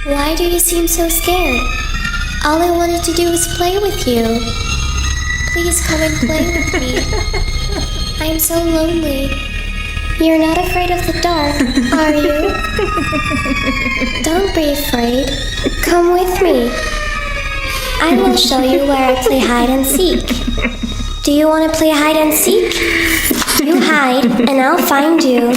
Why do you seem so scared? All I wanted to do was play with you. Please come and play with me. I'm so lonely. You're not afraid of the dark, are you? Don't be afraid. Come with me. I will show you where I play hide and seek. Do you want to play hide and seek? You hide, and I'll find you.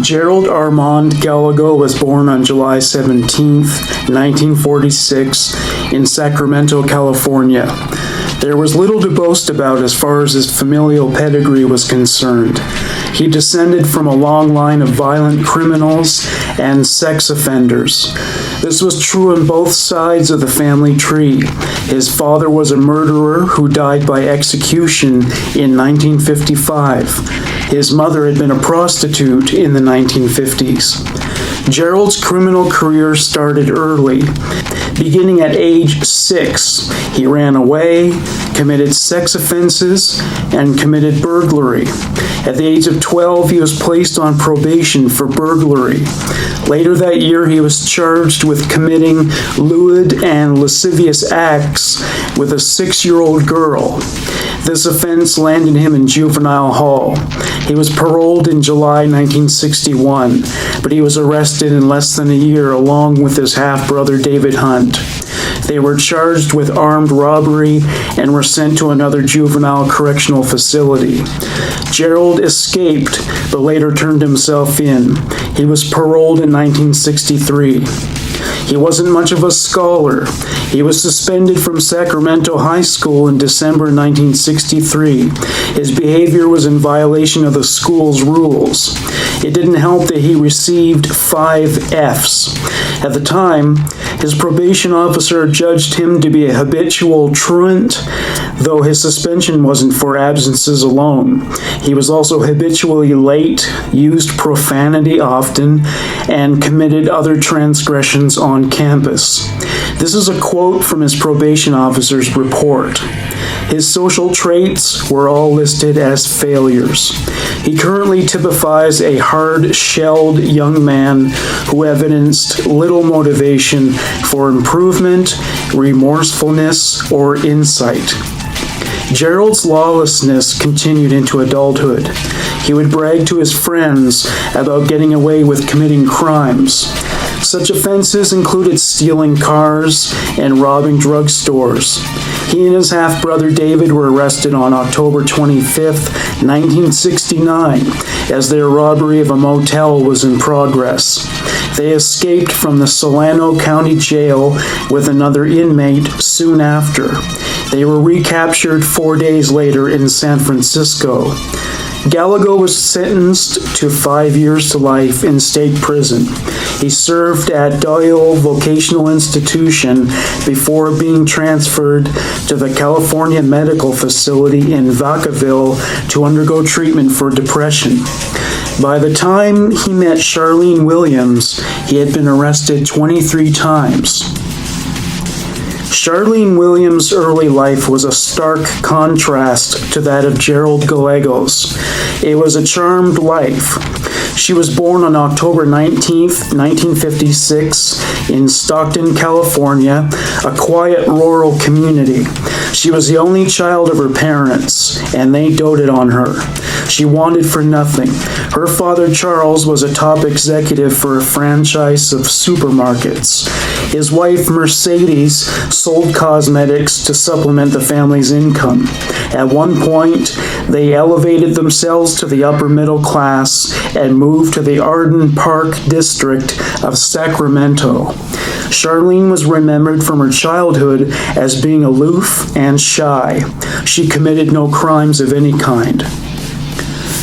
Gerald Armand Gallego was born on July 17, 1946, in Sacramento, California. There was little to boast about as far as his familial pedigree was concerned. He descended from a long line of violent criminals and sex offenders. This was true on both sides of the family tree. His father was a murderer who died by execution in 1955. His mother had been a prostitute in the 1950s. Gerald's criminal career started early. Beginning at age 6, he ran away, committed sex offenses, and committed burglary. At the age of 12, he was placed on probation for burglary. Later that year, he was charged with committing lewd and lascivious acts with a 6-year-old girl. This offense landed him in juvenile hall. He was paroled in July 1961, but he was arrested in less than a year along with his half-brother David Hunt. They were charged with armed robbery and were sent to another juvenile correctional facility. Gerald escaped, but later turned himself in. He was paroled in 1963. He wasn't much of a scholar. He was suspended from Sacramento High School in December 1963. His behavior was in violation of the school's rules. It didn't help that he received 5 Fs. At the time, his probation officer judged him to be a habitual truant, though his suspension wasn't for absences alone. He was also habitually late, used profanity often, and committed other transgressions on campus. This is a quote from his probation officer's report. His social traits were all listed as failures. He currently typifies a hard-shelled young man who evidenced little motivation for improvement, remorsefulness, or insight. Gerald's lawlessness continued into adulthood. He would brag to his friends about getting away with committing crimes. Such offenses included stealing cars and robbing drugstores. He and his half-brother David were arrested on October 25, 1969, as their robbery of a motel was in progress. They escaped from the Solano County Jail with another inmate soon after. They were recaptured 4 days later in San Francisco. Gallego was sentenced to 5 years to life in state prison. He served at Doyle Vocational Institution before being transferred to the California Medical Facility in Vacaville to undergo treatment for depression. By the time he met Charlene Williams, he had been arrested 23 times. Charlene Williams' early life was a stark contrast to that of Gerald Gallego's. It was a charmed life. She was born on October 19, 1956, in Stockton, California, a quiet rural community. She was the only child of her parents, and they doted on her. She wanted for nothing. Her father, Charles, was a top executive for a franchise of supermarkets. His wife, Mercedes, sold cosmetics to supplement the family's income. At one point, they elevated themselves to the upper middle class and moved to the Arden Park district of Sacramento. Charlene was remembered from her childhood as being aloof and shy. She committed no crimes of any kind.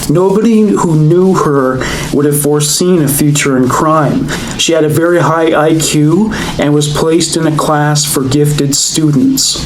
Nobody who knew her would have foreseen a future in crime. She had a very high IQ and was placed in a class for gifted students.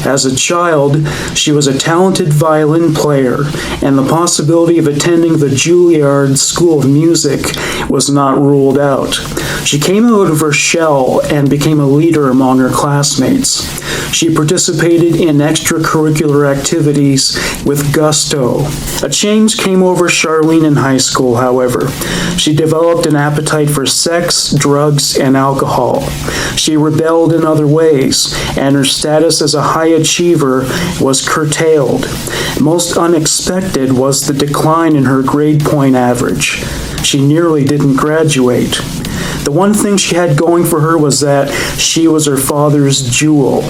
As a child, she was a talented violin player, and the possibility of attending the Juilliard School of Music was not ruled out. She came out of her shell and became a leader among her classmates. She participated in extracurricular activities with gusto. A change came over Charlene in high school, however. She developed an appetite for sex, drugs, and alcohol. She rebelled in other ways, and her status as a high achiever was curtailed. Most unexpected was the decline in her grade point average. She nearly didn't graduate. The one thing she had going for her was that she was her father's jewel.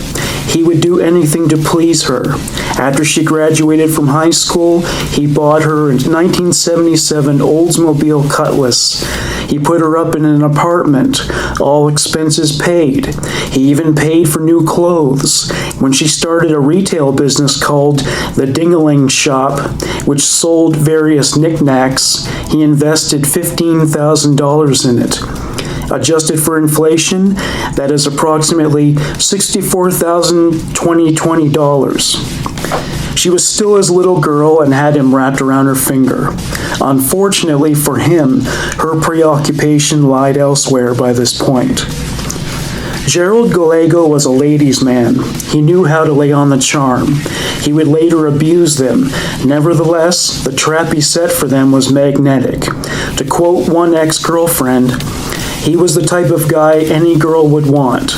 He would do anything to please her. After she graduated from high school, he bought her a 1977 Oldsmobile Cutlass. He put her up in an apartment, all expenses paid. He even paid for new clothes. When she started a retail business called the Dingaling Shop, which sold various knickknacks, he invested $15,000 in it. Adjusted for inflation, that is approximately $64,020. She was still his little girl and had him wrapped around her finger. Unfortunately for him, her preoccupation lied elsewhere by this point. Gerald Gallego was a ladies' man. He knew how to lay on the charm. He would later abuse them. Nevertheless, the trap he set for them was magnetic. To quote one ex-girlfriend, he was the type of guy any girl would want.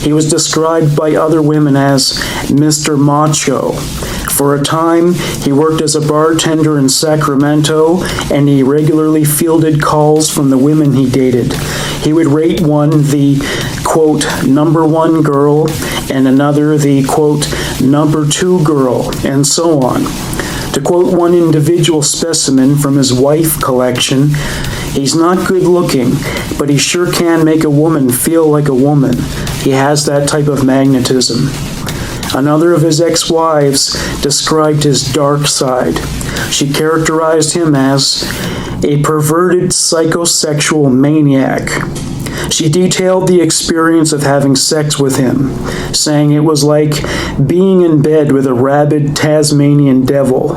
He was described by other women as Mr. Macho. For a time, he worked as a bartender in Sacramento, and he regularly fielded calls from the women he dated. He would rate one the, quote, #1 girl, and another the, quote, #2 girl, and so on. To quote one individual specimen from his wife collection, he's not good looking, but he sure can make a woman feel like a woman. He has that type of magnetism. Another of his ex-wives described his dark side. She characterized him as a perverted psychosexual maniac. She detailed the experience of having sex with him, saying it was like being in bed with a rabid Tasmanian devil.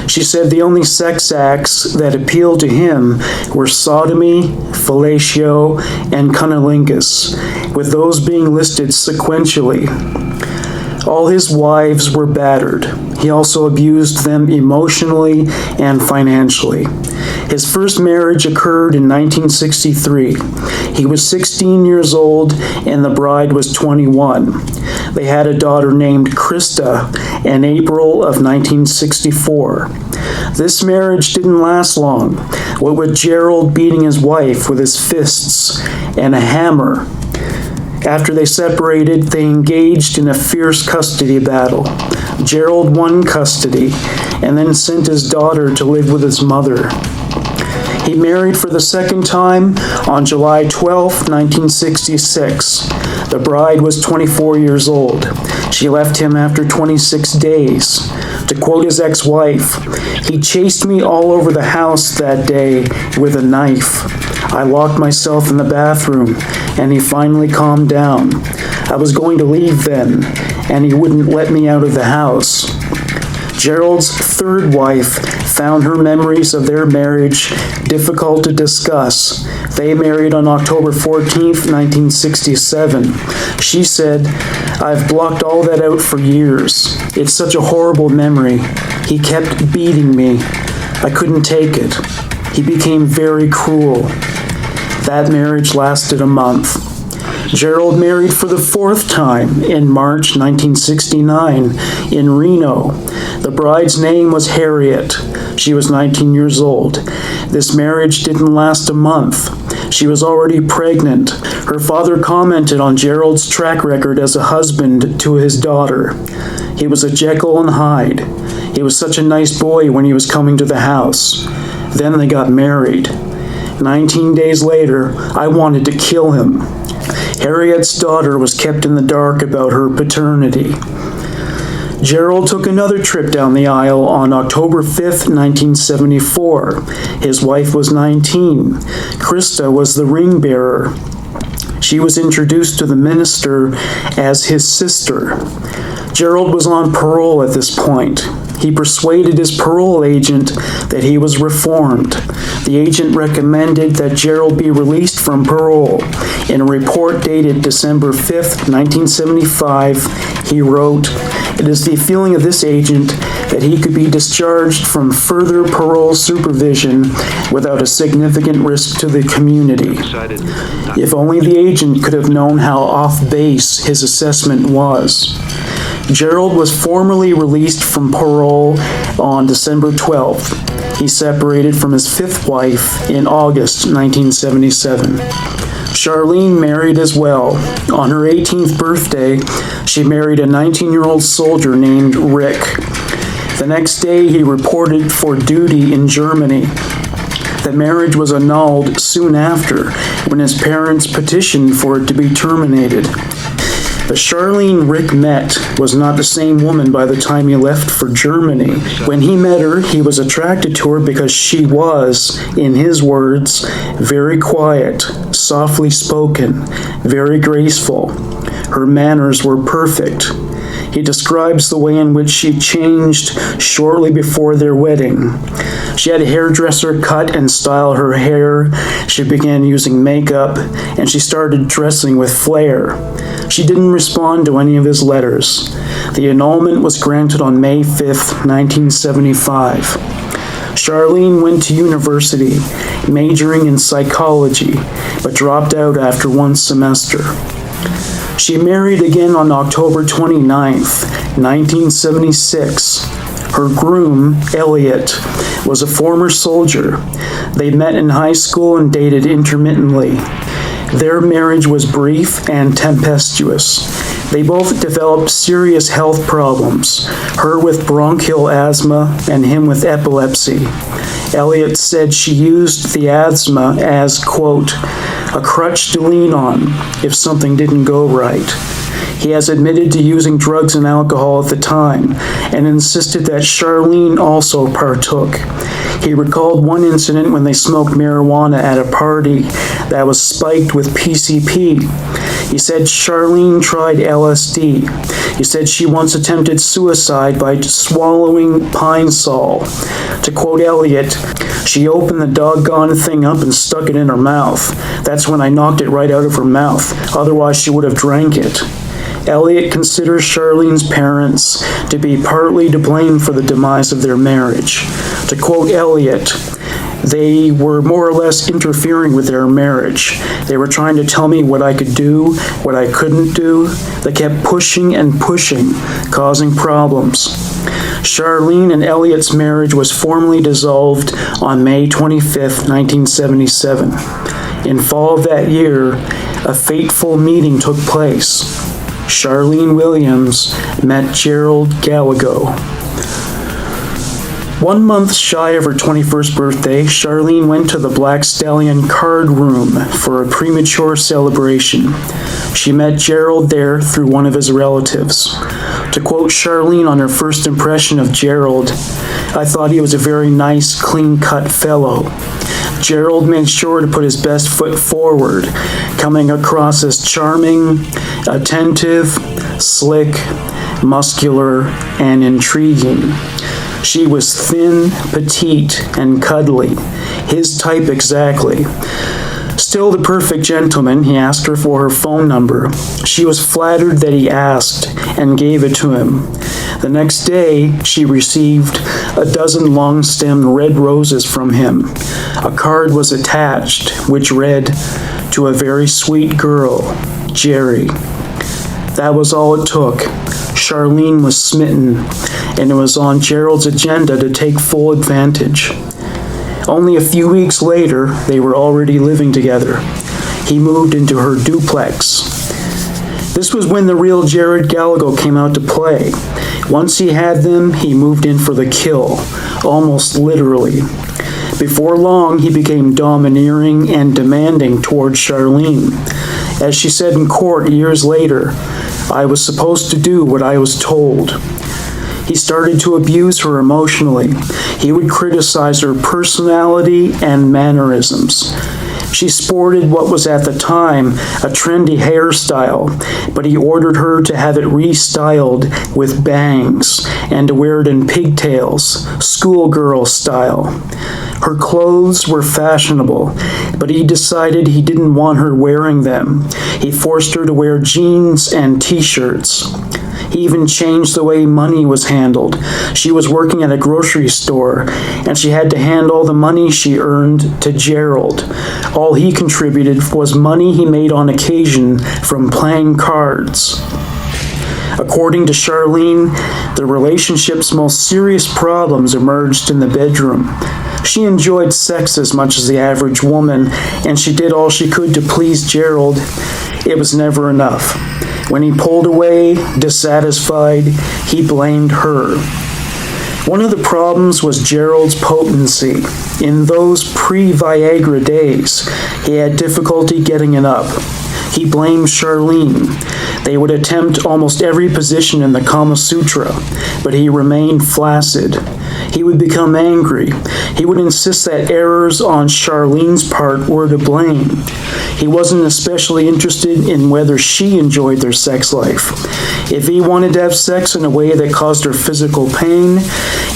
She said the only sex acts that appealed to him were sodomy, fellatio, and cunnilingus, with those being listed sequentially. All his wives were battered. He also abused them emotionally and financially. His first marriage occurred in 1963. He was 16 years old and the bride was 21. They had a daughter named Krista in April of 1964. This marriage didn't last long, what with Gerald beating his wife with his fists and a hammer. After they separated, they engaged in a fierce custody battle. Gerald won custody and then sent his daughter to live with his mother. He married for the second time on July 12, 1966. The bride was 24 years old. She left him after 26 days. To quote his ex-wife, "He chased me all over the house that day with a knife. I locked myself in the bathroom, and he finally calmed down. I was going to leave then, and he wouldn't let me out of the house." Gerald's third wife found her memories of their marriage difficult to discuss. They married on October 14, 1967. She said, "I've blocked all that out for years. It's such a horrible memory. He kept beating me. I couldn't take it. He became very cruel." That marriage lasted a month. Gerald married for the fourth time in March 1969 in Reno. The bride's name was Harriet. She was 19 years old. This marriage didn't last a month. She was already pregnant. Her father commented on Gerald's track record as a husband to his daughter. He was a Jekyll and Hyde. He was such a nice boy when he was coming to the house. Then they got married. 19 days later, I wanted to kill him. Harriet's daughter was kept in the dark about her paternity. Gerald took another trip down the aisle on October 5th, 1974. His wife was 19. Krista was the ring bearer. She was introduced to the minister as his sister. Gerald was on parole at this point. He persuaded his parole agent that he was reformed. The agent recommended that Gerald be released from parole. In a report dated December 5th, 1975, he wrote, "It is the feeling of this agent that he could be discharged from further parole supervision without a significant risk to the community." If only the agent could have known how off base his assessment was. Gerald was formally released from parole on December 12th. He separated from his fifth wife in August 1977. Charlene married as well. On her 18th birthday, she married a 19-year-old soldier named Rick. The next day, he reported for duty in Germany. The marriage was annulled soon after, when his parents petitioned for it to be terminated. The Charlene Rick met was not the same woman by the time he left for Germany. When he met her, he was attracted to her because she was, in his words, very quiet, softly spoken, very graceful. Her manners were perfect. He describes the way in which she changed shortly before their wedding. She had a hairdresser cut and style her hair. She began using makeup, and she started dressing with flair. She didn't respond to any of his letters. The annulment was granted on May 5th, 1975. Charlene went to university, majoring in psychology, but dropped out after one semester. She married again on October 29th, 1976. Her groom, Elliot, was a former soldier. They met in high school and dated intermittently. Their marriage was brief and tempestuous. They both developed serious health problems, her with bronchial asthma and him with epilepsy. Elliot said she used the asthma as, quote, a crutch to lean on if something didn't go right. He has admitted to using drugs and alcohol at the time and insisted that Charlene also partook. He recalled one incident when they smoked marijuana at a party that was spiked with PCP. He said Charlene tried LSD. He said she once attempted suicide by swallowing pine sol. To quote Elliot, she opened the doggone thing up and stuck it in her mouth. That's when I knocked it right out of her mouth. Otherwise, she would have drank it. Elliot considers Charlene's parents to be partly to blame for the demise of their marriage. To quote Elliot, they were more or less interfering with their marriage. They were trying to tell me what I could do, what I couldn't do. They kept pushing and pushing, causing problems. Charlene and Elliot's marriage was formally dissolved on May 25th, 1977. In fall of that year, a fateful meeting took place. Charlene Williams met Gerald Gallego. 1 month shy of her 21st birthday, Charlene went to the Black Stallion card room for a premature celebration. She met Gerald there through one of his relatives. To quote Charlene on her first impression of Gerald, I thought he was a very nice, clean-cut fellow. Gerald made sure to put his best foot forward, coming across as charming, attentive, slick, muscular, and intriguing. She was thin, petite, and cuddly, his type exactly. Still the perfect gentleman, he asked her for her phone number. She was flattered that he asked and gave it to him. The next day, she received a dozen long-stemmed red roses from him. A card was attached, which read, "To a very sweet girl, Jerry." That was all it took. Charlene was smitten, and it was on Gerald's agenda to take full advantage. Only a few weeks later, they were already living together. He moved into her duplex. This was when the real Gerald Gallego came out to play. Once he had them, he moved in for the kill, almost literally. Before long, he became domineering and demanding toward Charlene. As she said in court years later, I was supposed to do what I was told. He started to abuse her emotionally. He would criticize her personality and mannerisms. She sported what was at the time a trendy hairstyle, but he ordered her to have it restyled with bangs and to wear it in pigtails, schoolgirl style. Her clothes were fashionable, but he decided he didn't want her wearing them. He forced her to wear jeans and t-shirts. He even changed the way money was handled. She was working at a grocery store, and she had to hand all the money she earned to Gerald. All he contributed was money he made on occasion from playing cards. According to Charlene, the relationship's most serious problems emerged in the bedroom. She enjoyed sex as much as the average woman, and she did all she could to please Gerald. It was never enough. When he pulled away, dissatisfied, he blamed her. One of the problems was Gerald's potency. In those pre-Viagra days, he had difficulty getting it up. He blamed Charlene. They would attempt almost every position in the Kama Sutra, but he remained flaccid. He would become angry. He would insist that errors on Charlene's part were to blame. He wasn't especially interested in whether she enjoyed their sex life. If he wanted to have sex in a way that caused her physical pain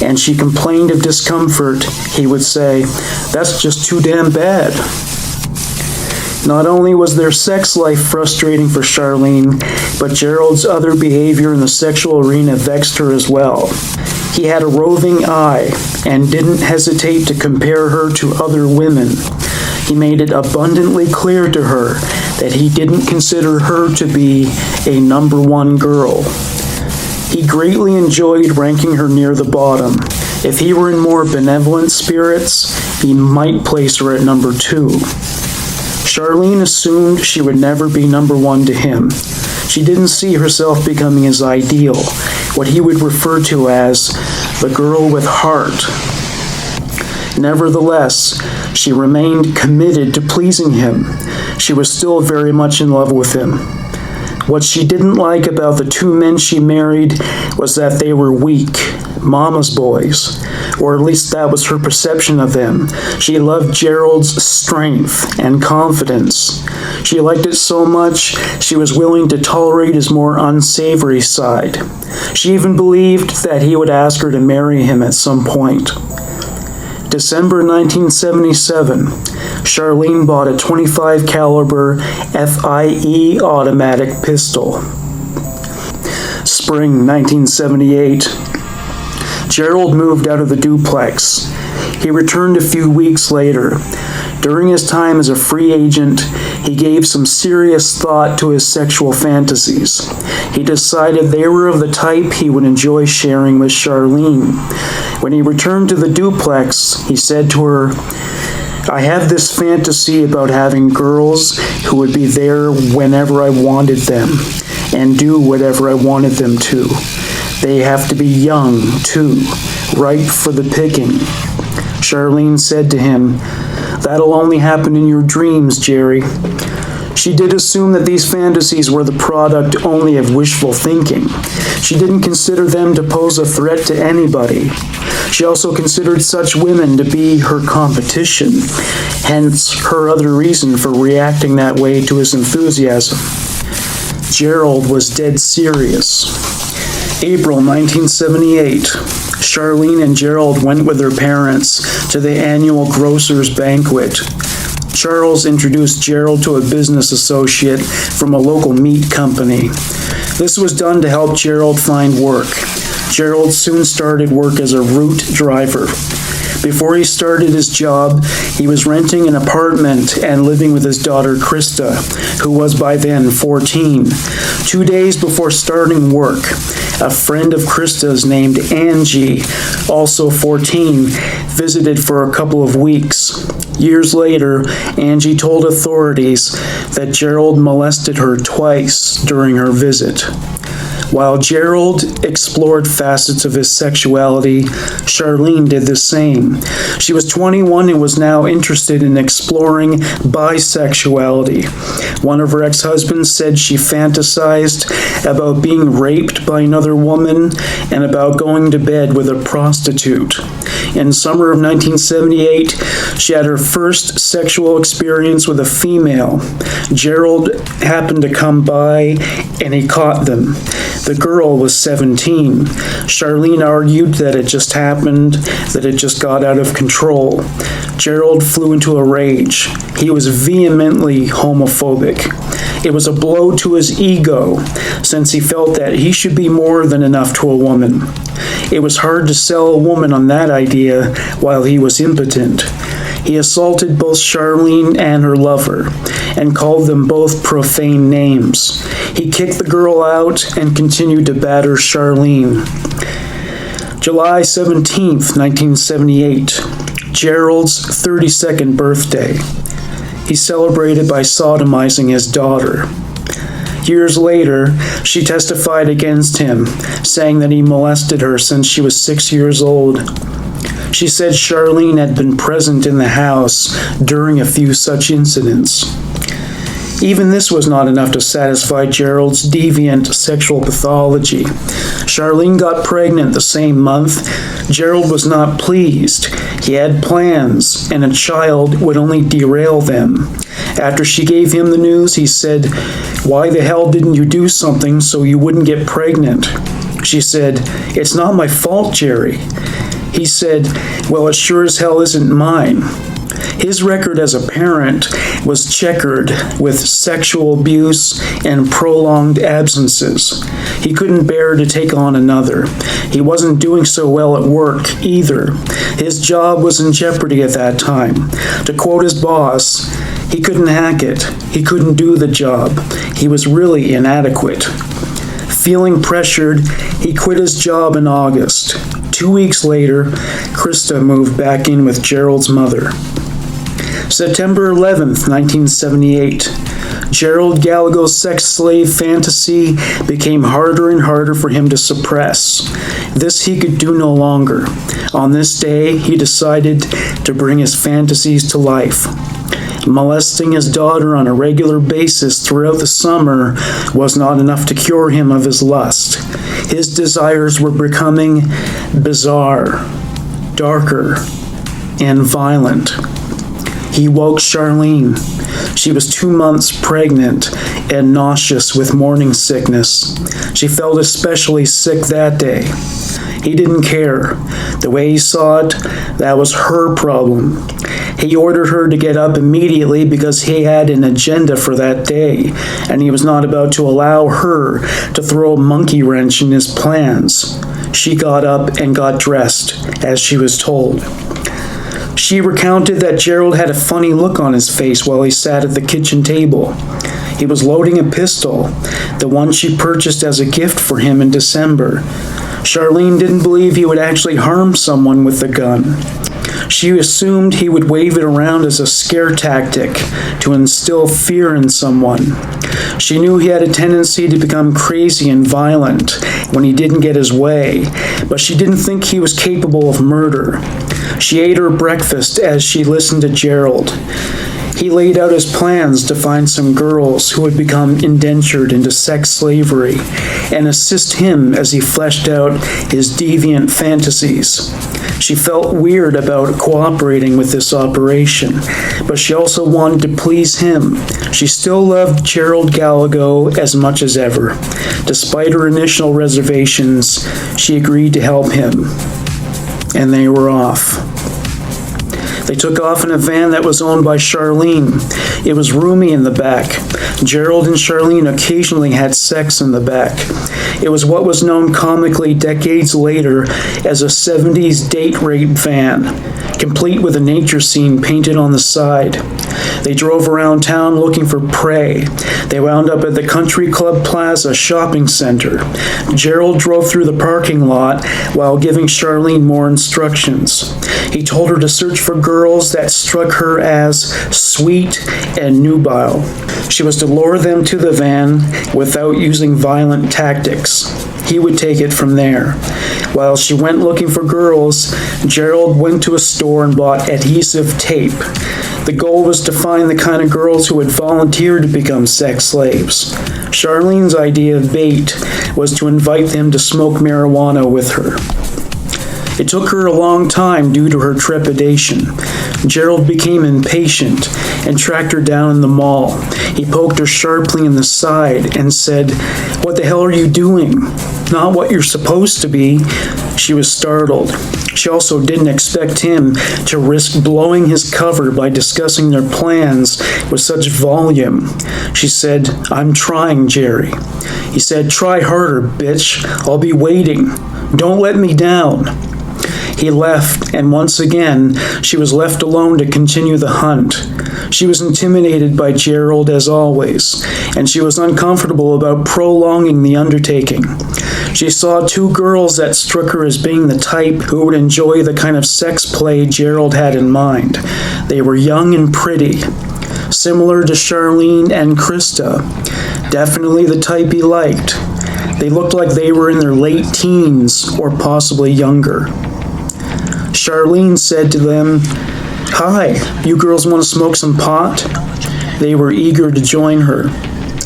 and she complained of discomfort, he would say, "That's just too damn bad." Not only was their sex life frustrating for Charlene, but Gerald's other behavior in the sexual arena vexed her as well. He had a roving eye and didn't hesitate to compare her to other women. He made it abundantly clear to her that he didn't consider her to be a number one girl. He greatly enjoyed ranking her near the bottom. If he were in more benevolent spirits, he might place her at number 2. Charlene assumed she would never be number 1 to him. She didn't see herself becoming his ideal, what he would refer to as the girl with heart. Nevertheless, she remained committed to pleasing him. She was still very much in love with him. What she didn't like about the 2 men she married was that they were weak, mama's boys, or at least that was her perception of them. She loved Gerald's strength and confidence. She liked it so much, she was willing to tolerate his more unsavory side. She even believed that he would ask her to marry him at some point. December 1977, Charlene bought a .25 caliber FIE automatic pistol. Spring 1978, Gerald moved out of the duplex. He returned a few weeks later. During his time as a free agent, he gave some serious thought to his sexual fantasies. He decided they were of the type he would enjoy sharing with Charlene. When he returned to the duplex, he said to her, "I have this fantasy about having girls who would be there whenever I wanted them and do whatever I wanted them to. They have to be young, too, ripe for the picking." Charlene said to him, "That'll only happen in your dreams, Jerry." She did assume that these fantasies were the product only of wishful thinking. She didn't consider them to pose a threat to anybody. She also considered such women to be her competition, hence her other reason for reacting that way to his enthusiasm. Gerald was dead serious. April 1978. Charlene and Gerald went with their parents to the annual grocer's banquet. Charles introduced Gerald to a business associate from a local meat company. This was done to help Gerald find work. Gerald soon started work as a route driver. Before he started his job, he was renting an apartment and living with his daughter Krista, who was by then 14. 2 days before starting work, a friend of Krista's named Angie, also 14, visited for a couple of weeks. Years later, Angie told authorities that Gerald molested her twice during her visit. While Gerald explored facets of his sexuality, Charlene did the same. She was 21 and was now interested in exploring bisexuality. One of her ex-husbands said she fantasized about being raped by another woman and about going to bed with a prostitute. In summer of 1978, she had her first sexual experience with a female. Gerald happened to come by and he caught them. The girl was 17. Charlene argued that it just happened, that it just got out of control. Gerald flew into a rage. He was vehemently homophobic. It was a blow to his ego, since he felt that he should be more than enough to a woman. It was hard to sell a woman on that idea while he was impotent. He assaulted both Charlene and her lover, and called them both profane names. He kicked the girl out and continued to batter Charlene. July 17th, 1978, Gerald's 32nd birthday. He celebrated by sodomizing his daughter. Years later, she testified against him, saying that he molested her since she was 6 years old. She said Charlene had been present in the house during a few such incidents. Even this was not enough to satisfy Gerald's deviant sexual pathology. Charlene got pregnant the same month. Gerald was not pleased. He had plans, and a child would only derail them. After she gave him the news, he said, "Why the hell didn't you do something so you wouldn't get pregnant?" She said, "It's not my fault, Jerry." He said, "Well, it sure as hell isn't mine." His record as a parent was checkered with sexual abuse and prolonged absences. He couldn't bear to take on another. He wasn't doing so well at work either. His job was in jeopardy at that time. To quote his boss, he couldn't hack it. He couldn't do the job. He was really inadequate. Feeling pressured, he quit his job in August. 2 weeks later, Krista moved back in with Gerald's mother. September 11th, 1978. Gerald Gallego's sex slave fantasy became harder and harder for him to suppress. This he could do no longer. On this day, he decided to bring his fantasies to life. Molesting his daughter on a regular basis throughout the summer was not enough to cure him of his lust. His desires were becoming bizarre, darker, and violent. He woke Charlene. She was 2 months pregnant and nauseous with morning sickness. She felt especially sick that day. He didn't care. The way he saw it, that was her problem. He ordered her to get up immediately because he had an agenda for that day, and he was not about to allow her to throw a monkey wrench in his plans. She got up and got dressed, as she was told. She recounted that Gerald had a funny look on his face while he sat at the kitchen table. He was loading a pistol, the one she purchased as a gift for him in December. Charlene didn't believe he would actually harm someone with the gun. She assumed he would wave it around as a scare tactic to instill fear in someone. She knew he had a tendency to become crazy and violent when he didn't get his way, but she didn't think he was capable of murder. She ate her breakfast as she listened to Gerald. He laid out his plans to find some girls who would become indentured into sex slavery and assist him as he fleshed out his deviant fantasies. She felt weird about cooperating with this operation, but she also wanted to please him. She still loved Gerald Gallego as much as ever. Despite her initial reservations, she agreed to help him. And they were off. They took off in a van that was owned by Charlene. It was roomy in the back. Gerald and Charlene occasionally had sex in the back. It was what was known comically decades later as a 70s date rape van, complete with a nature scene painted on the side. They drove around town looking for prey. They wound up at the Country Club Plaza shopping center. Gerald drove through the parking lot while giving Charlene more instructions. He told her to search for girls girls that struck her as sweet and nubile. She was to lure them to the van without using violent tactics. He would take it from there. While she went looking for girls, Gerald went to a store and bought adhesive tape. The goal was to find the kind of girls who would volunteer to become sex slaves. Charlene's idea of bait was to invite them to smoke marijuana with her. It took her a long time due to her trepidation. Gerald became impatient and tracked her down in the mall. He poked her sharply in the side and said, "What the hell are you doing? Not what you're supposed to be." She was startled. She also didn't expect him to risk blowing his cover by discussing their plans with such volume. She said, "I'm trying, Jerry." He said, "Try harder, bitch. I'll be waiting. Don't let me down." He left, and once again, she was left alone to continue the hunt. She was intimidated by Gerald as always, and she was uncomfortable about prolonging the undertaking. She saw two girls that struck her as being the type who would enjoy the kind of sex play Gerald had in mind. They were young and pretty, similar to Charlene and Krista. Definitely the type he liked. They looked like they were in their late teens or possibly younger. Charlene said to them, "Hi, you girls want to smoke some pot?" They were eager to join her.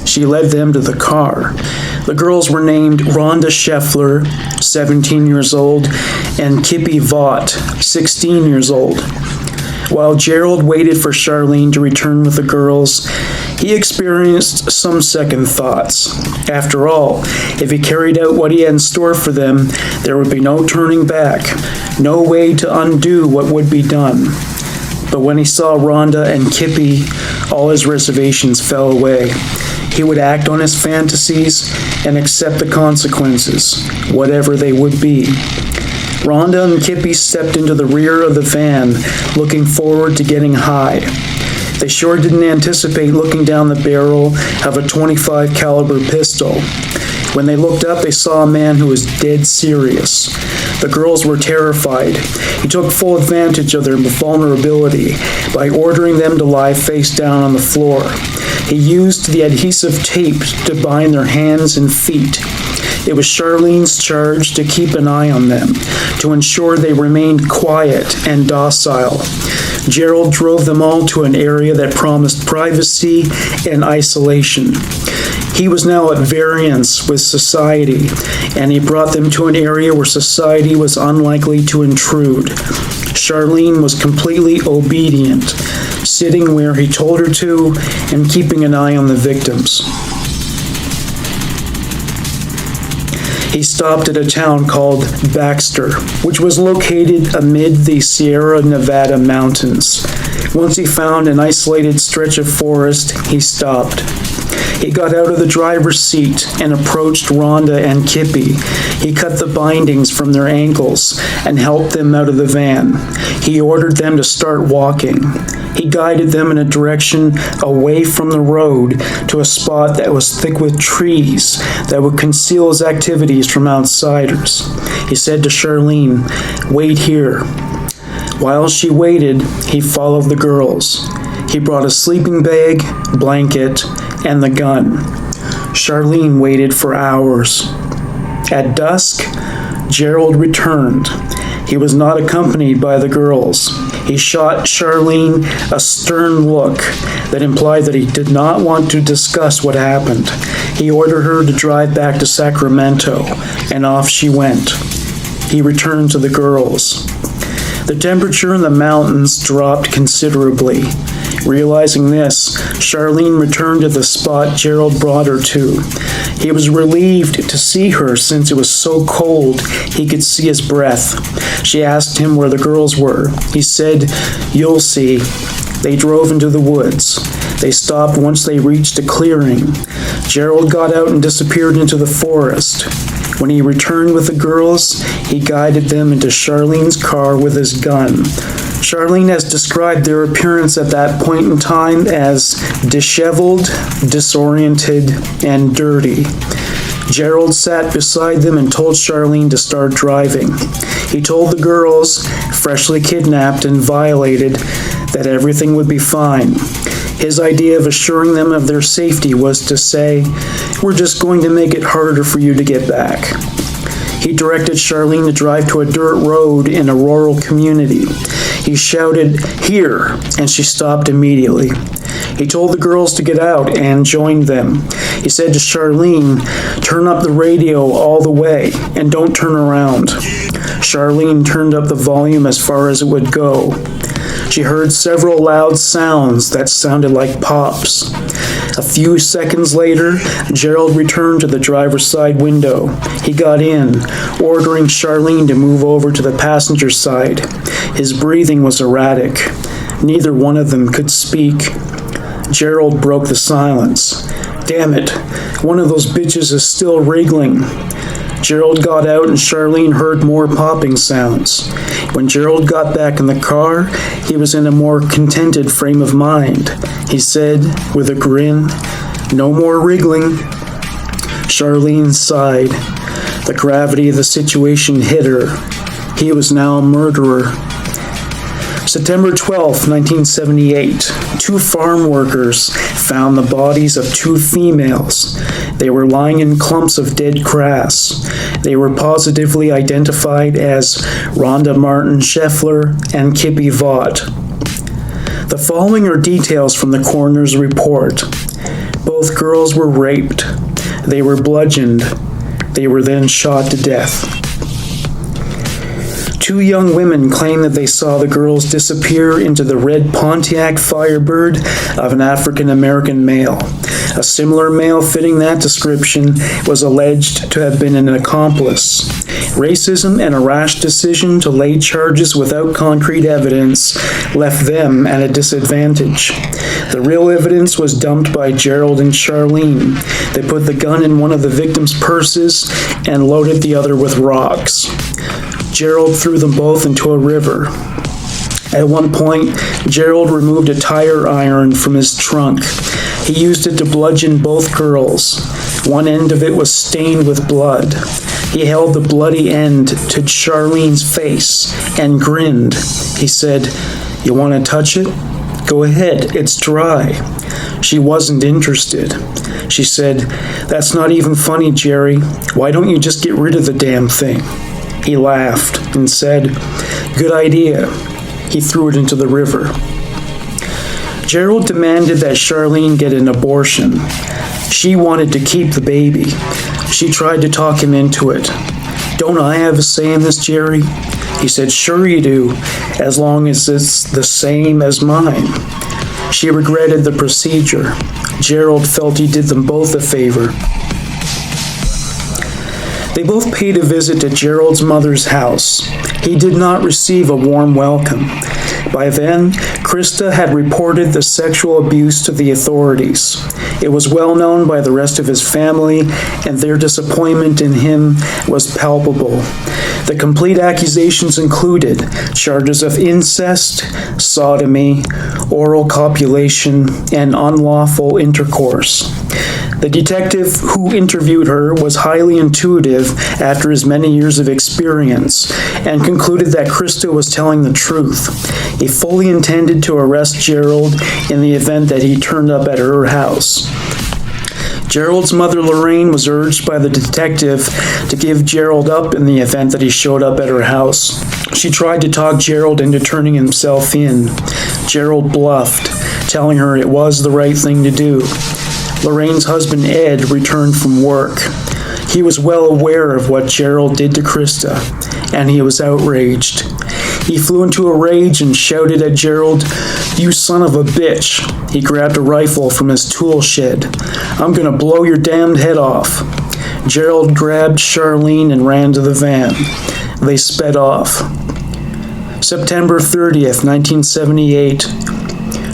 She led them to the car. The girls were named Rhonda Scheffler, 17 years old, and Kippy Vaught, 16 years old. While Gerald waited for Charlene to return with the girls, he experienced some second thoughts. After all, if he carried out what he had in store for them, there would be no turning back, no way to undo what would be done. But when he saw Rhonda and Kippy, all his reservations fell away. He would act on his fantasies and accept the consequences, whatever they would be. Rhonda and Kippy stepped into the rear of the van, looking forward to getting high. They sure didn't anticipate looking down the barrel of a .25 caliber pistol. When they looked up, they saw a man who was dead serious. The girls were terrified. He took full advantage of their vulnerability by ordering them to lie face down on the floor. He used the adhesive tape to bind their hands and feet. It was Charlene's charge to keep an eye on them, to ensure they remained quiet and docile. Gerald drove them all to an area that promised privacy and isolation. He was now at variance with society, and he brought them to an area where society was unlikely to intrude. Charlene was completely obedient, sitting where he told her to and keeping an eye on the victims. He stopped at a town called Baxter, which was located amid the Sierra Nevada mountains. Once he found an isolated stretch of forest, he stopped. He got out of the driver's seat and approached Rhonda and Kippy. He cut the bindings from their ankles and helped them out of the van. He ordered them to start walking. He guided them in a direction away from the road to a spot that was thick with trees that would conceal his activities from outsiders. He said to Charlene, "Wait here." While she waited, he followed the girls. He brought a sleeping bag, blanket, and the gun. Charlene waited for hours. At dusk, Gerald returned. He was not accompanied by the girls. He shot Charlene a stern look that implied that he did not want to discuss what happened. He ordered her to drive back to Sacramento, and off she went. He returned to the girls. The temperature in the mountains dropped considerably. Realizing this, Charlene returned to the spot Gerald brought her to. He was relieved to see her since it was so cold he could see his breath. She asked him where the girls were. He said, "You'll see." They drove into the woods. They stopped once they reached a clearing. Gerald got out and disappeared into the forest. When he returned with the girls, he guided them into Charlene's car with his gun. Charlene has described their appearance at that point in time as disheveled, disoriented, and dirty. Gerald sat beside them and told Charlene to start driving. He told the girls, freshly kidnapped and violated, that everything would be fine. His idea of assuring them of their safety was to say, "We're just going to make it harder for you to get back." He directed Charlene to drive to a dirt road in a rural community. He shouted, "Here," and she stopped immediately. He told the girls to get out and joined them. He said to Charlene, "Turn up the radio all the way and don't turn around." Charlene turned up the volume as far as it would go. She heard several loud sounds that sounded like pops. A few seconds later, Gerald returned to the driver's side window. He got in, ordering Charlene to move over to the passenger side. His breathing was erratic. Neither one of them could speak. Gerald broke the silence. "Damn it, one of those bitches is still wriggling." Gerald got out and Charlene heard more popping sounds. When Gerald got back in the car, he was in a more contented frame of mind. He said, with a grin, "No more wriggling." Charlene sighed. The gravity of the situation hit her. He was now a murderer. September 12, 1978, two farm workers found the bodies of two females. They were lying in clumps of dead grass. They were positively identified as Rhonda Martin Scheffler and Kippy Vaught. The following are details from the coroner's report. Both girls were raped. They were bludgeoned. They were then shot to death. Two young women claim that they saw the girls disappear into the red Pontiac Firebird of an African-American male. A similar male fitting that description was alleged to have been an accomplice. Racism and a rash decision to lay charges without concrete evidence left them at a disadvantage. The real evidence was dumped by Gerald and Charlene. They put the gun in one of the victims' purses and loaded the other with rocks. Gerald threw them both into a river. At one point, Gerald removed a tire iron from his trunk. He used it to bludgeon both girls. One end of it was stained with blood. He held the bloody end to Charlene's face and grinned. He said, "You want to touch it? Go ahead, it's dry." She wasn't interested. She said, "That's not even funny, Jerry. Why don't you just get rid of the damn thing?" He laughed and said, "Good idea." He threw it into the river. Gerald demanded that Charlene get an abortion. She wanted to keep the baby. She tried to talk him into it. "Don't I have a say in this, Jerry?" He said, "Sure you do, as long as it's the same as mine." She regretted the procedure. Gerald felt he did them both a favor. They both paid a visit to Gerald's mother's house. He did not receive a warm welcome. By then, Krista had reported the sexual abuse to the authorities. It was well known by the rest of his family, and their disappointment in him was palpable. The complete accusations included charges of incest, sodomy, oral copulation, and unlawful intercourse. The detective who interviewed her was highly intuitive after his many years of experience and concluded that Krista was telling the truth. He fully intended to arrest Gerald in the event that he turned up at her house. Gerald's mother, Lorraine, was urged by the detective to give Gerald up in the event that he showed up at her house. She tried to talk Gerald into turning himself in. Gerald bluffed, telling her it was the right thing to do. Lorraine's husband, Ed, returned from work. He was well aware of what Gerald did to Krista, and he was outraged. He flew into a rage and shouted at Gerald, "You son of a bitch." He grabbed a rifle from his tool shed. "I'm gonna blow your damned head off." Gerald grabbed Charlene and ran to the van. They sped off. September 30th, 1978.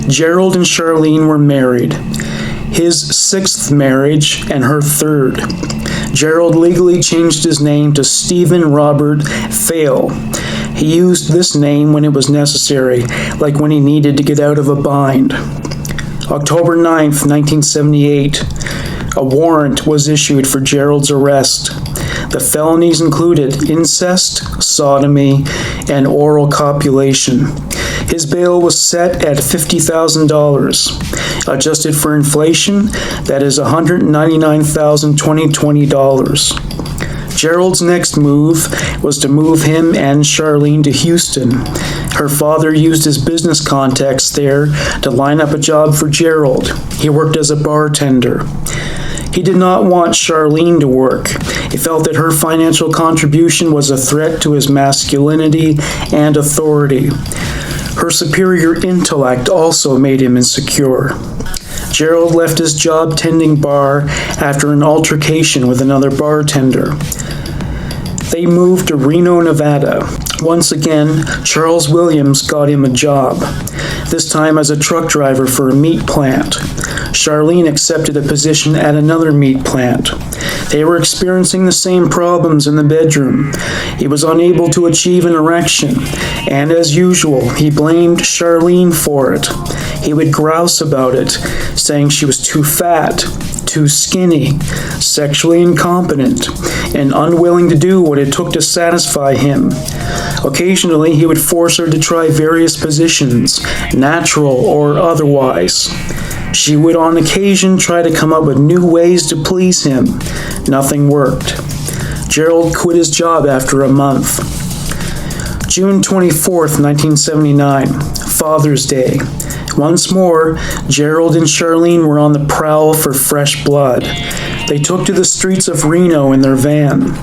Gerald and Charlene were married. His sixth marriage and her third. Gerald legally changed his name to Stephen Robert Fale. He used this name when it was necessary, like when he needed to get out of a bind. October 9th, 1978. A warrant was issued for Gerald's arrest. The felonies included incest, sodomy, and oral copulation. His bail was set at $50,000. Adjusted for inflation, that is $199,2020. Gerald's next move was to move him and Charlene to Houston. Her father used his business contacts there to line up a job for Gerald. He worked as a bartender. He did not want Charlene to work. He felt that her financial contribution was a threat to his masculinity and authority. Her superior intellect also made him insecure. Gerald left his job tending bar after an altercation with another bartender. They moved to Reno, Nevada. Once again, Charles Williams got him a job, this time as a truck driver for a meat plant. Charlene accepted a position at another meat plant. They were experiencing the same problems in the bedroom. He was unable to achieve an erection, and as usual, he blamed Charlene for it. He would grouse about it, saying she was too fat, too skinny, sexually incompetent, and unwilling to do what it took to satisfy him. Occasionally, he would force her to try various positions, natural or otherwise. She would on occasion try to come up with new ways to please him. Nothing worked. Gerald quit his job after a month. June 24th, 1979, Father's Day. Once more, Gerald and Charlene were on the prowl for fresh blood. They took to the streets of Reno in their van.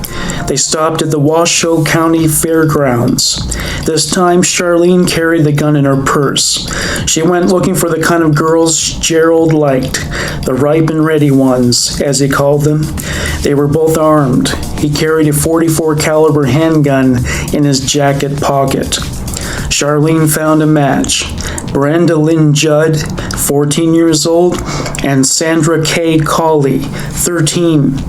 They stopped at the Washoe County Fairgrounds. This time, Charlene carried the gun in her purse. She went looking for the kind of girls Gerald liked, the ripe and ready ones, as he called them. They were both armed. He carried a .44 caliber handgun in his jacket pocket. Charlene found a match. Brenda Lynn Judd, 14 years old, and Sandra K. Cawley, 13.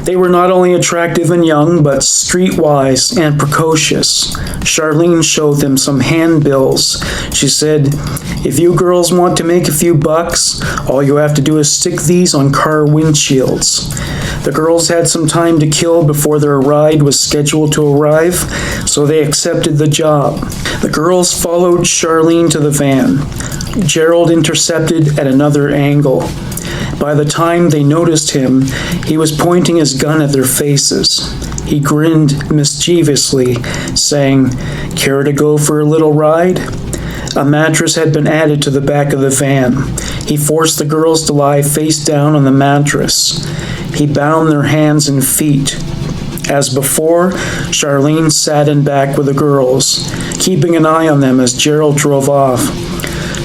They were not only attractive and young, but streetwise and precocious. Charlene showed them some handbills. She said, "If you girls want to make a few bucks, all you have to do is stick these on car windshields." The girls had some time to kill before their ride was scheduled to arrive, so they accepted the job. The girls followed Charlene to the van. Gerald intercepted at another angle. By the time they noticed him, he was pointing his gun at their faces. He grinned mischievously, saying, "Care to go for a little ride?" A mattress had been added to the back of the van. He forced the girls to lie face down on the mattress. He bound their hands and feet. As before, Charlene sat in back with the girls, keeping an eye on them as Gerald drove off.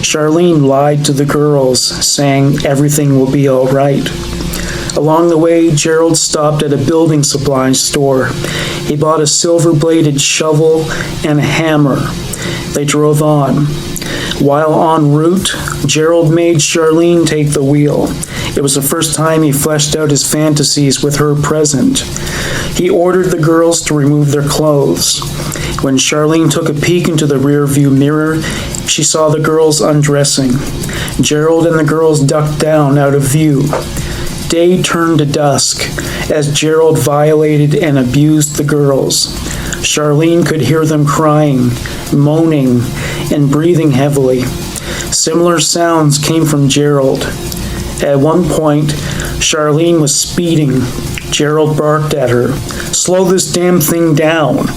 Charlene lied to the girls, saying everything will be all right. Along the way, Gerald stopped at a building supply store. He bought a silver-bladed shovel and a hammer. They drove on. While en route, Gerald made Charlene take the wheel. It was the first time he fleshed out his fantasies with her present. He ordered the girls to remove their clothes. When Charlene took a peek into the rearview mirror, she saw the girls undressing. Gerald and the girls ducked down out of view. Day turned to dusk as Gerald violated and abused the girls. Charlene could hear them crying, moaning, and breathing heavily. Similar sounds came from Gerald. At one point, Charlene was speeding. Gerald barked at her, "Slow this damn thing down."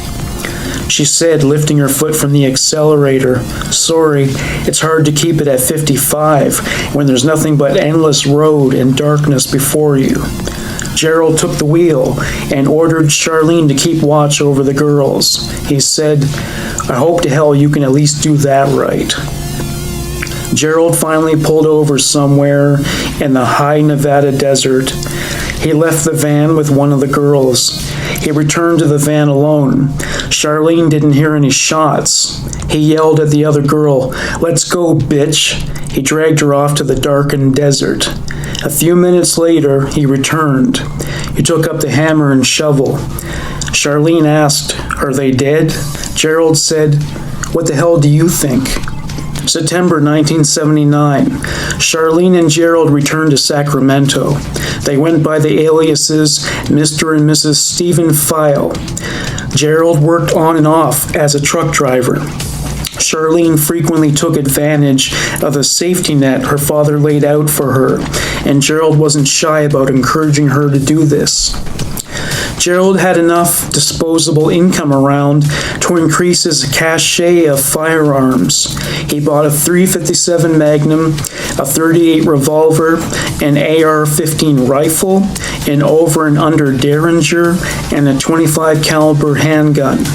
She said, lifting her foot from the accelerator, "Sorry, it's hard to keep it at 55 when there's nothing but endless road and darkness before you." Gerald took the wheel and ordered Charlene to keep watch over the girls. He said, "I hope to hell you can at least do that right." Gerald finally pulled over somewhere in the high Nevada desert. He left the van with one of the girls. He returned to the van alone. Charlene didn't hear any shots. He yelled at the other girl, "Let's go, bitch." He dragged her off to the darkened desert. A few minutes later, he returned. He took up the hammer and shovel. Charlene asked, "Are they dead?" Gerald said, "What the hell do you think?" September 1979, Charlene and Gerald returned to Sacramento. They went by the aliases Mr. and Mrs. Stephen File. Gerald worked on and off as a truck driver. Charlene frequently took advantage of the safety net her father laid out for her, and Gerald wasn't shy about encouraging her to do this. Gerald had enough disposable income around to increase his cachet of firearms. He bought a .357 Magnum, a .38 revolver, an AR-15 rifle, an over and under Derringer, and a .25 caliber handgun.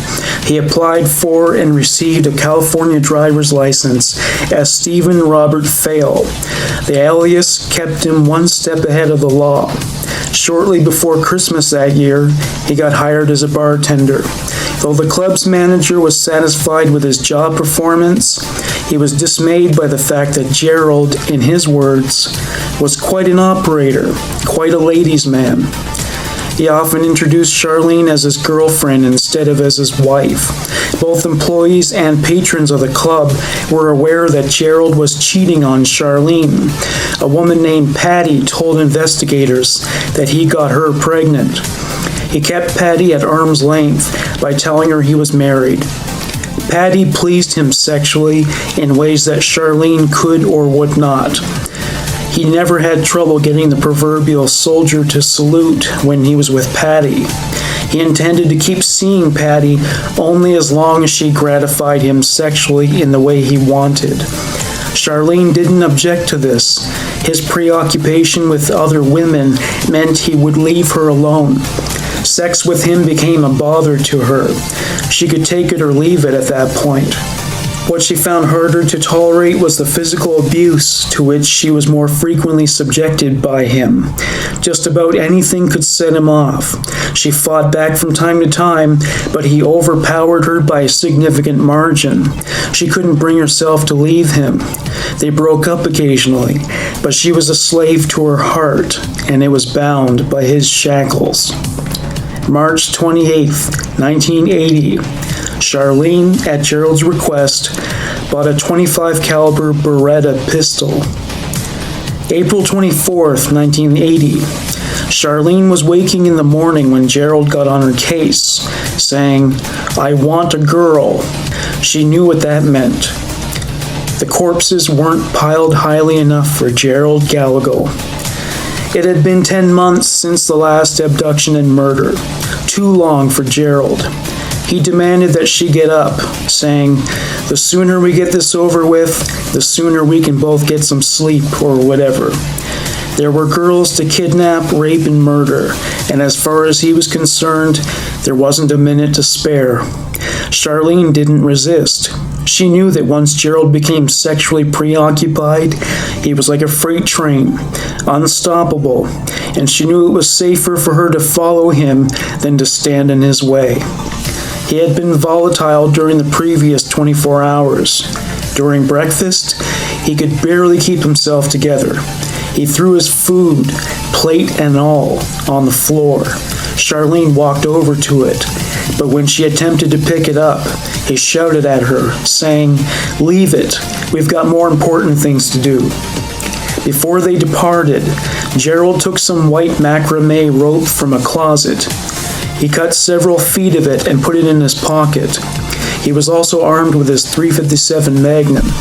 He applied for and received a California driver's license as Stephen Robert Fail. The alias kept him one step ahead of the law. Shortly before Christmas that year, he got hired as a bartender. Though the club's manager was satisfied with his job performance, he was dismayed by the fact that Gerald, in his words, was quite an operator, quite a ladies' man. He often introduced Charlene as his girlfriend instead of as his wife. Both employees and patrons of the club were aware that Gerald was cheating on Charlene. A woman named Patty told investigators that he got her pregnant. He kept Patty at arm's length by telling her he was married. Patty pleased him sexually in ways that Charlene could or would not. He never had trouble getting the proverbial soldier to salute when he was with Patty. He intended to keep seeing Patty only as long as she gratified him sexually in the way he wanted. Charlene didn't object to this. His preoccupation with other women meant he would leave her alone. Sex with him became a bother to her. She could take it or leave it at that point. What she found harder to tolerate was the physical abuse to which she was more frequently subjected by him. Just about anything could set him off. She fought back from time to time, but he overpowered her by a significant margin. She couldn't bring herself to leave him. They broke up occasionally, but she was a slave to her heart, and it was bound by his shackles. March 28, 1980. Charlene, at Gerald's request, bought a .25 caliber Beretta pistol. April 24, 1980. Charlene was waking in the morning when Gerald got on her case, saying, "I want a girl." She knew what that meant. The corpses weren't piled highly enough for Gerald Gallego. It had been 10 months since the last abduction and murder, too long for Gerald. He demanded that she get up, saying, "The sooner we get this over with, the sooner we can both get some sleep," or whatever. There were girls to kidnap, rape, and murder, and as far as he was concerned, there wasn't a minute to spare. Charlene didn't resist. She knew that once Gerald became sexually preoccupied, he was like a freight train, unstoppable, and she knew it was safer for her to follow him than to stand in his way. He had been volatile during the previous 24 hours. During breakfast, he could barely keep himself together. He threw his food, plate and all, on the floor. Charlene walked over to it, but when she attempted to pick it up, he shouted at her, saying, "Leave it. We've got more important things to do." Before they departed, Gerald took some white macrame rope from a closet. He cut several feet of it and put it in his pocket. He was also armed with his .357 Magnum.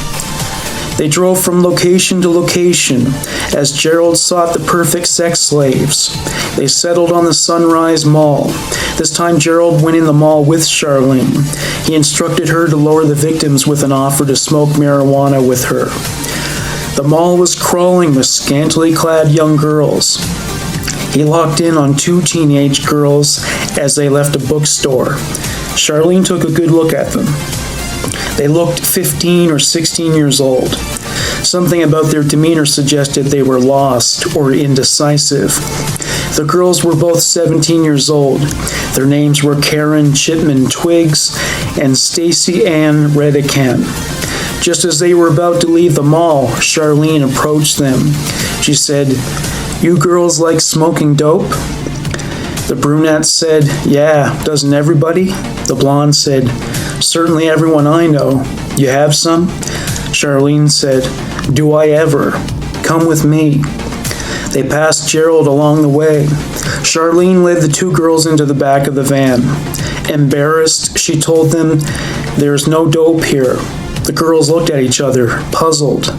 They drove from location to location as Gerald sought the perfect sex slaves. They settled on the Sunrise Mall. This time Gerald went in the mall with Charlene. He instructed her to lure the victims with an offer to smoke marijuana with her. The mall was crawling with scantily clad young girls. He locked in on 2 teenage girls as they left a bookstore. Charlene took a good look at them. They looked 15 or 16 years old. Something about their demeanor suggested they were lost or indecisive. The girls were both 17 years old. Their names were Karen Chipman Twiggs and Stacy Ann Redican. Just as they were about to leave the mall, Charlene approached them. She said, "You girls like smoking dope?" The brunette said, "Yeah, doesn't everybody?" The blonde said, "Certainly everyone I know. You have some?" Charlene said, "Do I ever? Come with me." They passed Gerald along the way. Charlene led the two girls into the back of the van. Embarrassed, she told them, "There's no dope here." The girls looked at each other, puzzled.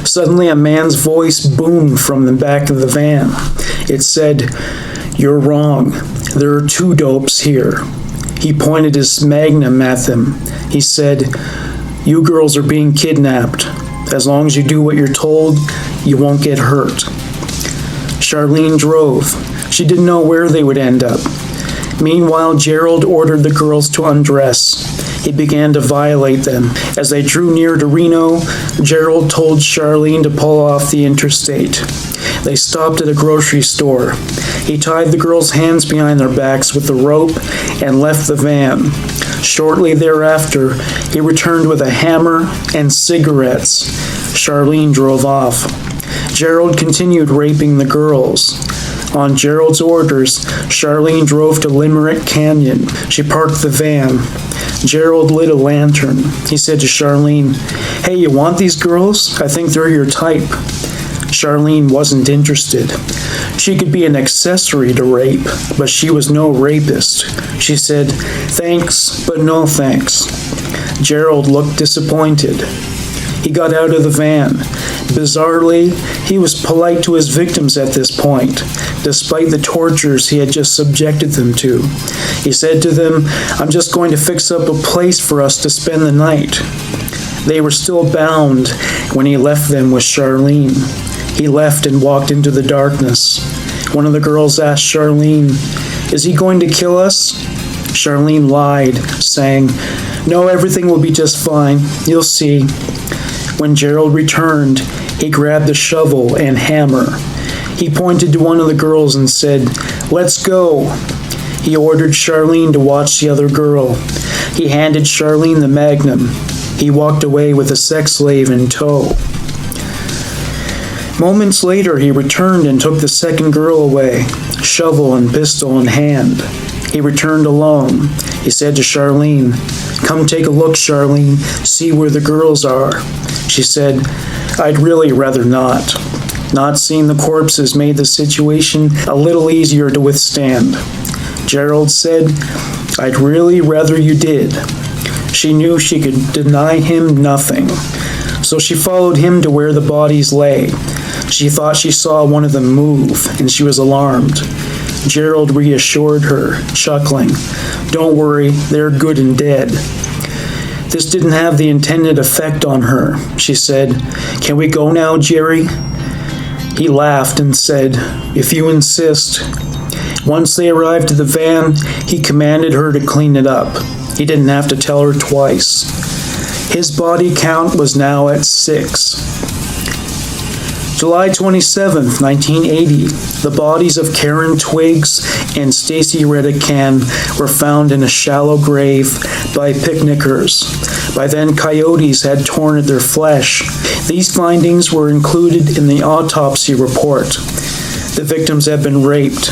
Suddenly, a man's voice boomed from the back of the van. It said, "You're wrong. There are two dopes here." He pointed his magnum at them. He said, "You girls are being kidnapped. As long as you do what you're told, you won't get hurt." Charlene drove. She didn't know where they would end up. Meanwhile, Gerald ordered the girls to undress. He began to violate them. As they drew near to Reno, Gerald told Charlene to pull off the interstate. They stopped at a grocery store. He tied the girls' hands behind their backs with the rope and left the van. Shortly thereafter, he returned with a hammer and cigarettes. Charlene drove off. Gerald continued raping the girls. On Gerald's orders, Charlene drove to Limerick Canyon. She parked the van. Gerald lit a lantern. He said to Charlene, "Hey, you want these girls? I think they're your type." Charlene wasn't interested. She could be an accessory to rape, but she was no rapist. She said, "Thanks, but no thanks." Gerald looked disappointed. He got out of the van. Bizarrely, he was polite to his victims at this point, despite the tortures he had just subjected them to. He said to them, "I'm just going to fix up a place for us to spend the night." They were still bound when he left them with Charlene. He left and walked into the darkness. One of the girls asked Charlene, "Is he going to kill us?" Charlene lied, saying, "No, everything will be just fine. You'll see." When Gerald returned, he grabbed a shovel and hammer. He pointed to one of the girls and said, "Let's go." He ordered Charlene to watch the other girl. He handed Charlene the magnum. He walked away with a sex slave in tow. Moments later, he returned and took the second girl away, shovel and pistol in hand. He returned alone. He said to Charlene, "Come take a look, Charlene, see where the girls are." She said, "I'd really rather not." Not seeing the corpses made the situation a little easier to withstand. Gerald said, "I'd really rather you did." She knew she could deny him nothing, so she followed him to where the bodies lay. She thought she saw one of them move, and she was alarmed. Gerald reassured her, chuckling, "Don't worry, they're good and dead." This didn't have the intended effect on her. She said, "Can we go now, Jerry?" He laughed and said, "If you insist." Once they arrived at the van, he commanded her to clean it up. He didn't have to tell her twice. His body count was now at 6. July 27, 1980, the bodies of Karen Twiggs and Stacy Redican were found in a shallow grave by picnickers. By then, coyotes had torn at their flesh. These findings were included in the autopsy report. The victims had been raped.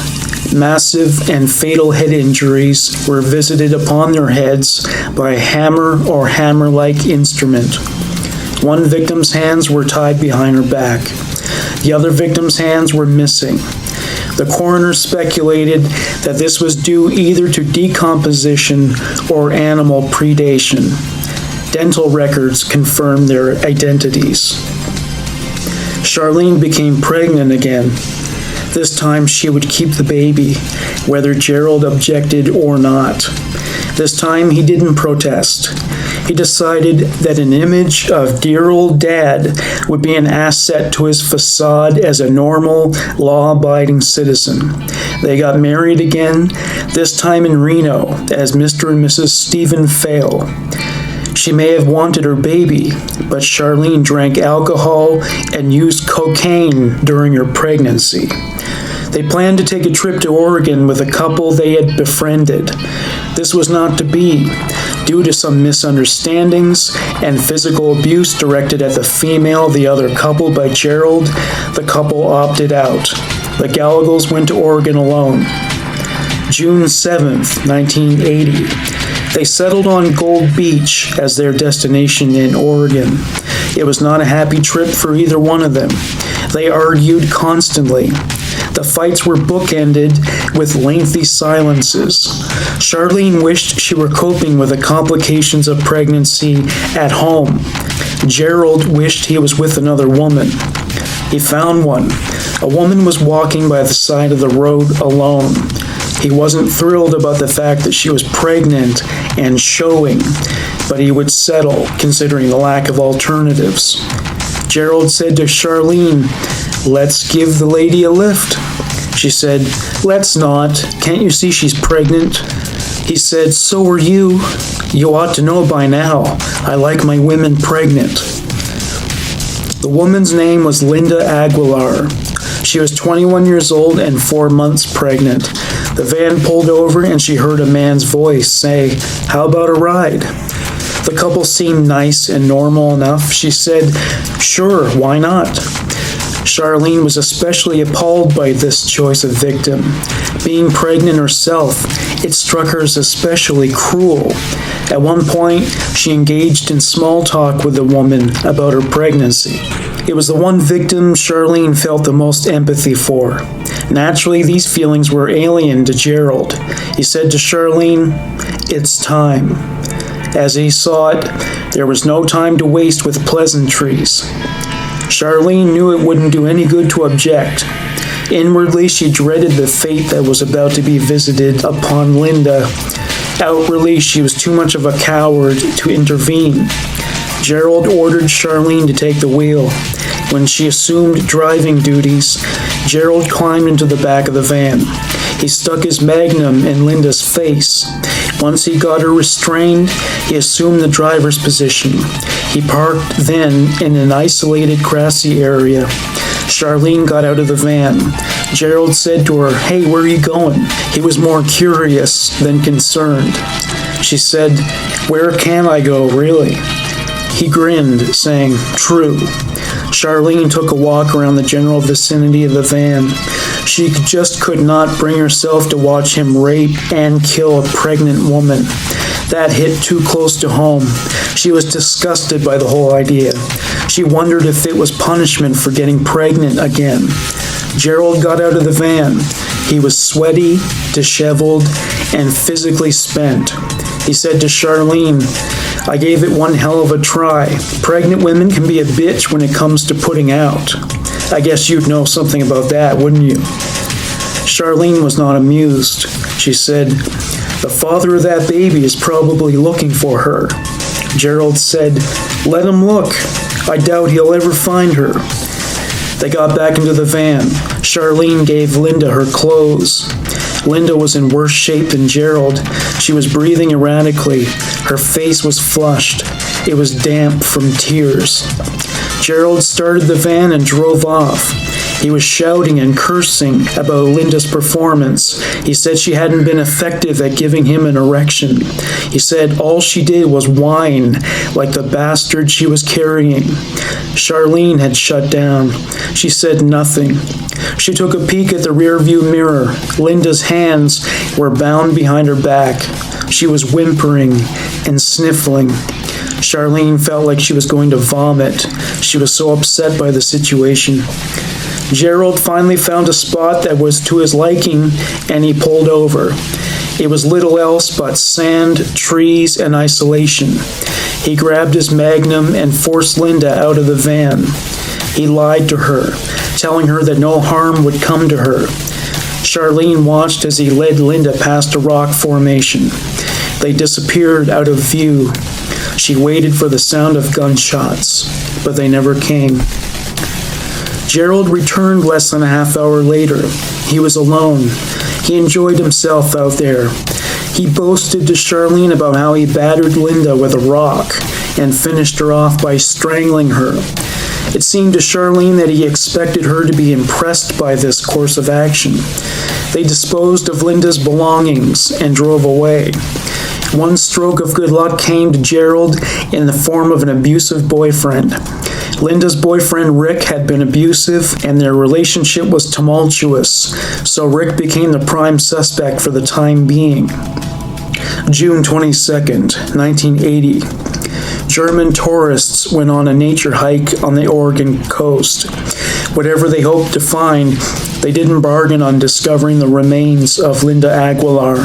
Massive and fatal head injuries were visited upon their heads by a hammer or hammer-like instrument. One victim's hands were tied behind her back. The other victim's hands were missing. The coroner speculated that this was due either to decomposition or animal predation. Dental records confirmed their identities. Charlene became pregnant again. This time she would keep the baby, whether Gerald objected or not. This time he didn't protest. He decided that an image of dear old dad would be an asset to his facade as a normal, law-abiding citizen. They got married again, this time in Reno, as Mr. and Mrs. Stephen Fail. She may have wanted her baby, but Charlene drank alcohol and used cocaine during her pregnancy. They planned to take a trip to Oregon with a couple they had befriended. This was not to be. Due to some misunderstandings and physical abuse directed at the female of the other couple by Gerald, the couple opted out. The Gallegos went to Oregon alone. June 7th, 1980. They settled on Gold Beach as their destination in Oregon. It was not a happy trip for either one of them. They argued constantly. The fights were bookended with lengthy silences. Charlene wished she were coping with the complications of pregnancy at home. Gerald wished he was with another woman. He found one. A woman was walking by the side of the road alone. He wasn't thrilled about the fact that she was pregnant and showing, but he would settle considering the lack of alternatives. Gerald said to Charlene, "Let's give the lady a lift." She said, "Let's not. Can't you see she's pregnant?" He said, "So are you. You ought to know by now. I like my women pregnant." The woman's name was Linda Aguilar. She was 21 years old and 4 months pregnant. The van pulled over and she heard a man's voice say, "How about a ride?" The couple seemed nice and normal enough. She said, "Sure, why not?" Charlene was especially appalled by this choice of victim. Being pregnant herself, it struck her as especially cruel. At one point, she engaged in small talk with the woman about her pregnancy. It was the one victim Charlene felt the most empathy for. Naturally, these feelings were alien to Gerald. He said to Charlene, "It's time." As he saw it, there was no time to waste with pleasantries. Charlene knew it wouldn't do any good to object. Inwardly, she dreaded the fate that was about to be visited upon Linda. Outwardly, she was too much of a coward to intervene. Gerald ordered Charlene to take the wheel. When she assumed driving duties, Gerald climbed into the back of the van. He stuck his magnum in Linda's face. Once he got her restrained, he assumed the driver's position. He parked then in an isolated grassy area. Charlene got out of the van. Gerald said to her, "Hey, where are you going?" He was more curious than concerned. She said, "Where can I go, really?" He grinned, saying, "True." Charlene took a walk around the general vicinity of the van. She just could not bring herself to watch him rape and kill a pregnant woman. That hit too close to home. She was disgusted by the whole idea. She wondered if it was punishment for getting pregnant again. Gerald got out of the van. He was sweaty, disheveled, and physically spent. He said to Charlene, "I gave it one hell of a try. Pregnant women can be a bitch when it comes to putting out. I guess you'd know something about that, wouldn't you?" Charlene was not amused. She said, "The father of that baby is probably looking for her." Gerald said, "Let him look. I doubt he'll ever find her." They got back into the van. Charlene gave Linda her clothes. Linda was in worse shape than Gerald. She was breathing erratically. Her face was flushed. It was damp from tears. Gerald started the van and drove off. He was shouting and cursing about Linda's performance. He said she hadn't been effective at giving him an erection. He said all she did was whine like the bastard she was carrying. Charlene had shut down. She said nothing. She took a peek at the rearview mirror. Linda's hands were bound behind her back. She was whimpering and sniffling. Charlene felt like she was going to vomit. She was so upset by the situation. Gerald finally found a spot that was to his liking, and he pulled over. It was little else but sand, trees, and isolation. He grabbed his magnum and forced Linda out of the van. He lied to her, telling her that no harm would come to her. Charlene watched as he led Linda past a rock formation. They disappeared out of view. She waited for the sound of gunshots, but they never came. Gerald returned less than a half hour later. He was alone. He enjoyed himself out there. He boasted to Charlene about how he battered Linda with a rock and finished her off by strangling her. It seemed to Charlene that he expected her to be impressed by this course of action. They disposed of Linda's belongings and drove away. One stroke of good luck came to Gerald in the form of an abusive boyfriend. Linda's boyfriend Rick had been abusive and their relationship was tumultuous, so Rick became the prime suspect for the time being. June 22nd, 1980. German tourists went on a nature hike on the Oregon coast. Whatever they hoped to find, they didn't bargain on discovering the remains of Linda Aguilar.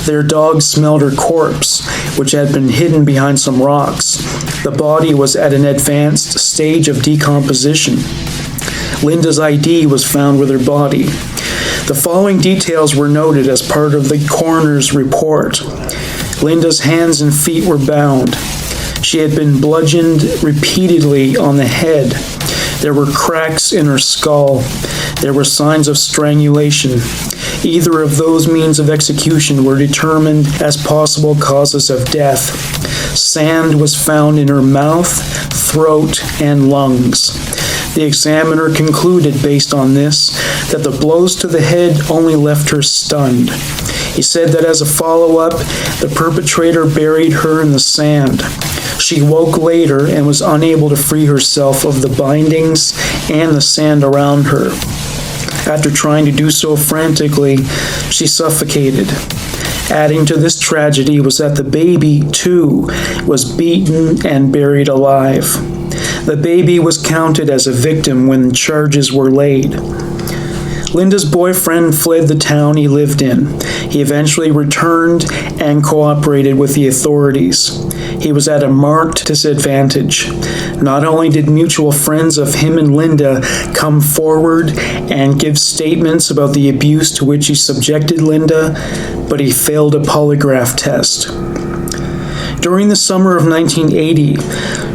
Their dogs smelled her corpse, which had been hidden behind some rocks. The body was at an advanced stage of decomposition. Linda's ID was found with her body. The following details were noted as part of the coroner's report. Linda's hands and feet were bound. She had been bludgeoned repeatedly on the head. There were cracks in her skull. There were signs of strangulation. Either of those means of execution were determined as possible causes of death. Sand was found in her mouth, throat, and lungs. The examiner concluded, based on this, that the blows to the head only left her stunned. He said that as a follow-up, the perpetrator buried her in the sand. She woke later and was unable to free herself of the bindings and the sand around her. After trying to do so frantically, she suffocated. Adding to this tragedy was that the baby, too, was beaten and buried alive. The baby was counted as a victim when charges were laid. Linda's boyfriend fled the town he lived in. He eventually returned and cooperated with the authorities. He was at a marked disadvantage. Not only did mutual friends of him and Linda come forward and give statements about the abuse to which he subjected Linda, but he failed a polygraph test. During the summer of 1980,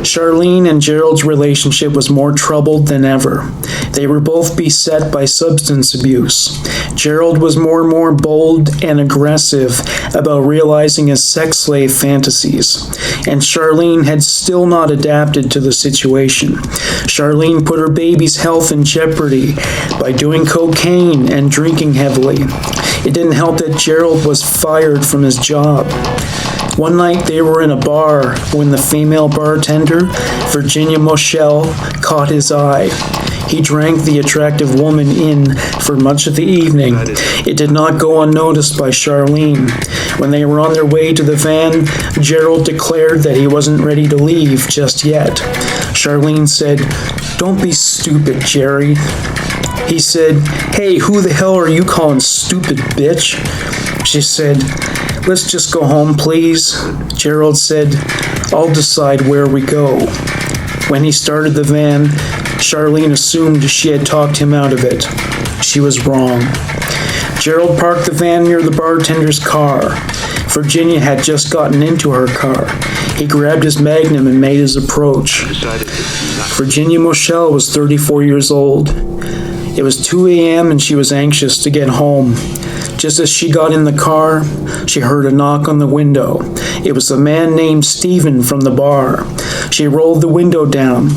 Charlene and Gerald's relationship was more troubled than ever. They were both beset by substance abuse. Gerald was more and more bold and aggressive about realizing his sex slave fantasies, and Charlene had still not adapted to the situation. Charlene put her baby's health in jeopardy by doing cocaine and drinking heavily. It didn't help that Gerald was fired from his job. One night they were in a bar when the female bartender, Virginia Moschel, caught his eye. He drank the attractive woman in for much of the evening. It did not go unnoticed by Charlene. When they were on their way to the van, Gerald declared that he wasn't ready to leave just yet. Charlene said, "Don't be stupid, Jerry." He said, "Hey, who the hell are you calling stupid, bitch?" She said, "Let's just go home, please." Gerald said, "I'll decide where we go." When he started the van, Charlene assumed she had talked him out of it. She was wrong. Gerald parked the van near the bartender's car. Virginia had just gotten into her car. He grabbed his magnum and made his approach. Virginia Moschel was 34 years old. It was 2 a.m. and she was anxious to get home. Just as she got in the car, she heard a knock on the window. It was a man named Stephen from the bar. She rolled the window down.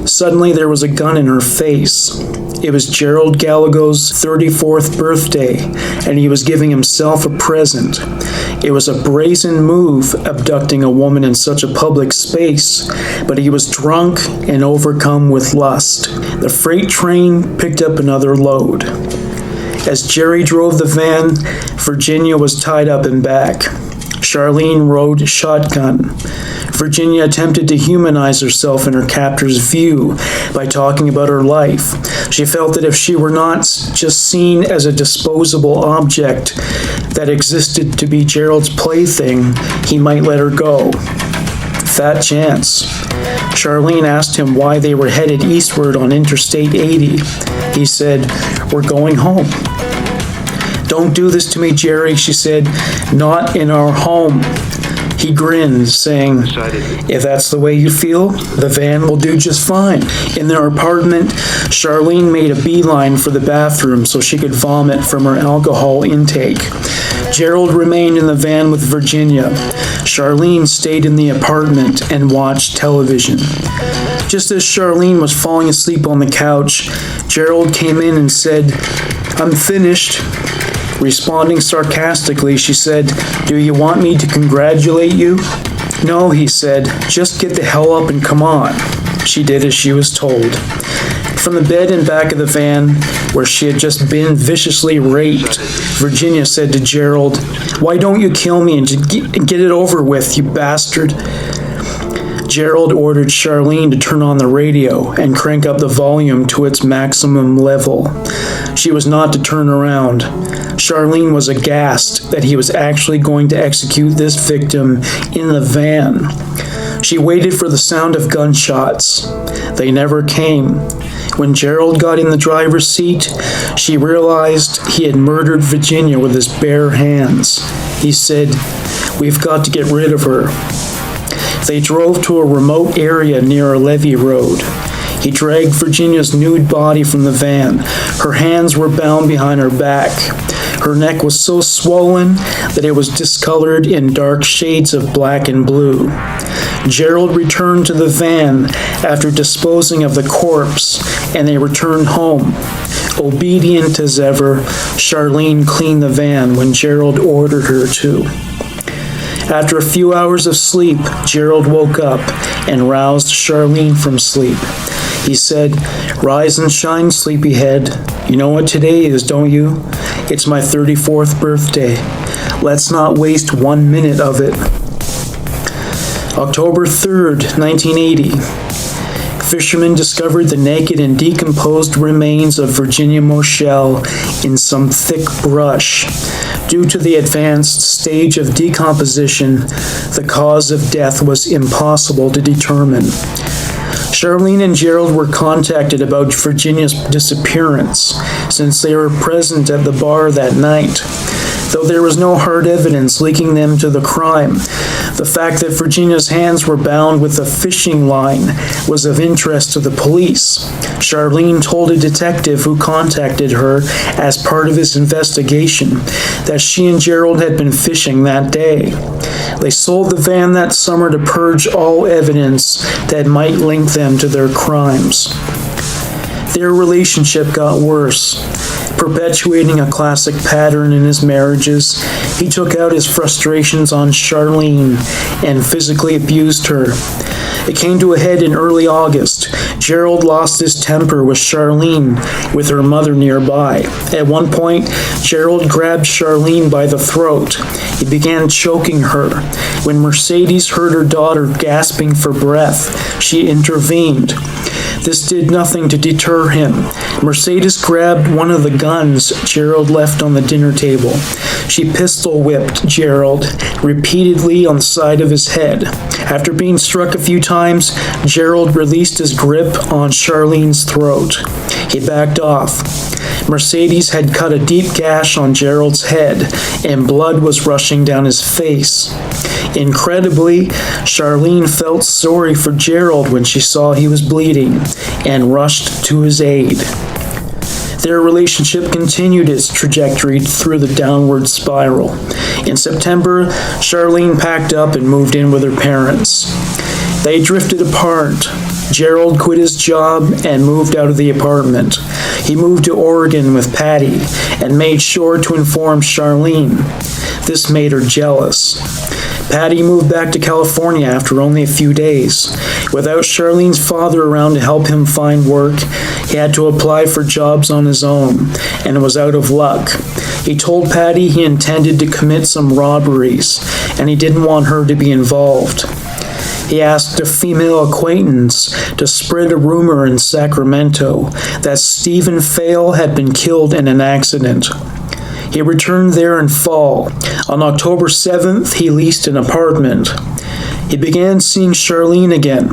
Suddenly there was a gun in her face. It was Gerald Gallego's 34th birthday, and he was giving himself a present. It was a brazen move, abducting a woman in such a public space, but he was drunk and overcome with lust. The freight train picked up another load. As Jerry drove the van, Virginia was tied up in back. Charlene rode shotgun. Virginia attempted to humanize herself in her captor's view by talking about her life. She felt that if she were not just seen as a disposable object that existed to be Gerald's plaything, he might let her go. Fat chance. Charlene asked him why they were headed eastward on Interstate 80. He said, "We're going home." "Don't do this to me, Jerry," she said. "Not in our home." He grinned, saying, "If that's the way you feel, the van will do just fine." In their apartment, Charlene made a beeline for the bathroom so she could vomit from her alcohol intake. Gerald remained in the van with Virginia. Charlene stayed in the apartment and watched television. Just as Charlene was falling asleep on the couch, Gerald came in and said, "I'm finished." Responding sarcastically, she said, "Do you want me to congratulate you?" "No," he said, "just get the hell up and come on." She did as she was told. From the bed in back of the van, where she had just been viciously raped, Virginia said to Gerald, "Why don't you kill me and get it over with, you bastard?" Gerald ordered Charlene to turn on the radio and crank up the volume to its maximum level. She was not to turn around. Charlene was aghast that he was actually going to execute this victim in the van. She waited for the sound of gunshots. They never came. When Gerald got in the driver's seat, she realized he had murdered Virginia with his bare hands. He said, "We've got to get rid of her." They drove to a remote area near a levee road. He dragged Virginia's nude body from the van. Her hands were bound behind her back. Her neck was so swollen that it was discolored in dark shades of black and blue. Gerald returned to the van after disposing of the corpse, and they returned home. Obedient as ever, Charlene cleaned the van when Gerald ordered her to. After a few hours of sleep, Gerald woke up and roused Charlene from sleep. He said, "Rise and shine, sleepyhead. You know what today is, don't you? It's my 34th birthday. Let's not waste 1 minute of it." October 3rd, 1980. Fishermen discovered the naked and decomposed remains of Virginia Moschel in some thick brush. Due to the advanced stage of decomposition, the cause of death was impossible to determine. Charlene and Gerald were contacted about Virginia's disappearance, since they were present at the bar that night. Though there was no hard evidence linking them to the crime, the fact that Virginia's hands were bound with a fishing line was of interest to the police. Charlene told a detective who contacted her as part of his investigation that she and Gerald had been fishing that day. They sold the van that summer to purge all evidence that might link them to their crimes. Their relationship got worse. Perpetuating a classic pattern in his marriages, he took out his frustrations on Charlene and physically abused her. It came to a head in early August. Gerald lost his temper with Charlene, with her mother nearby. At one point, Gerald grabbed Charlene by the throat. He began choking her. When Mercedes heard her daughter gasping for breath, she intervened. This did nothing to deter him. Mercedes grabbed one of the guns Gerald left on the dinner table. She pistol whipped Gerald repeatedly on the side of his head. After being struck a few times, Gerald released his grip on Charlene's throat. He backed off. Mercedes had cut a deep gash on Gerald's head, and blood was rushing down his face. Incredibly, Charlene felt sorry for Gerald when she saw he was bleeding and rushed to his aid. Their relationship continued its trajectory through the downward spiral. In September, Charlene packed up and moved in with her parents. They drifted apart. Gerald quit his job and moved out of the apartment. He moved to Oregon with Patty and made sure to inform Charlene. This made her jealous. Patty moved back to California after only a few days. Without Charlene's father around to help him find work, he had to apply for jobs on his own and was out of luck. He told Patty he intended to commit some robberies and he didn't want her to be involved. He asked a female acquaintance to spread a rumor in Sacramento that Stephen Fail had been killed in an accident. He returned there in fall. On October 7th, he leased an apartment. He began seeing Charlene again.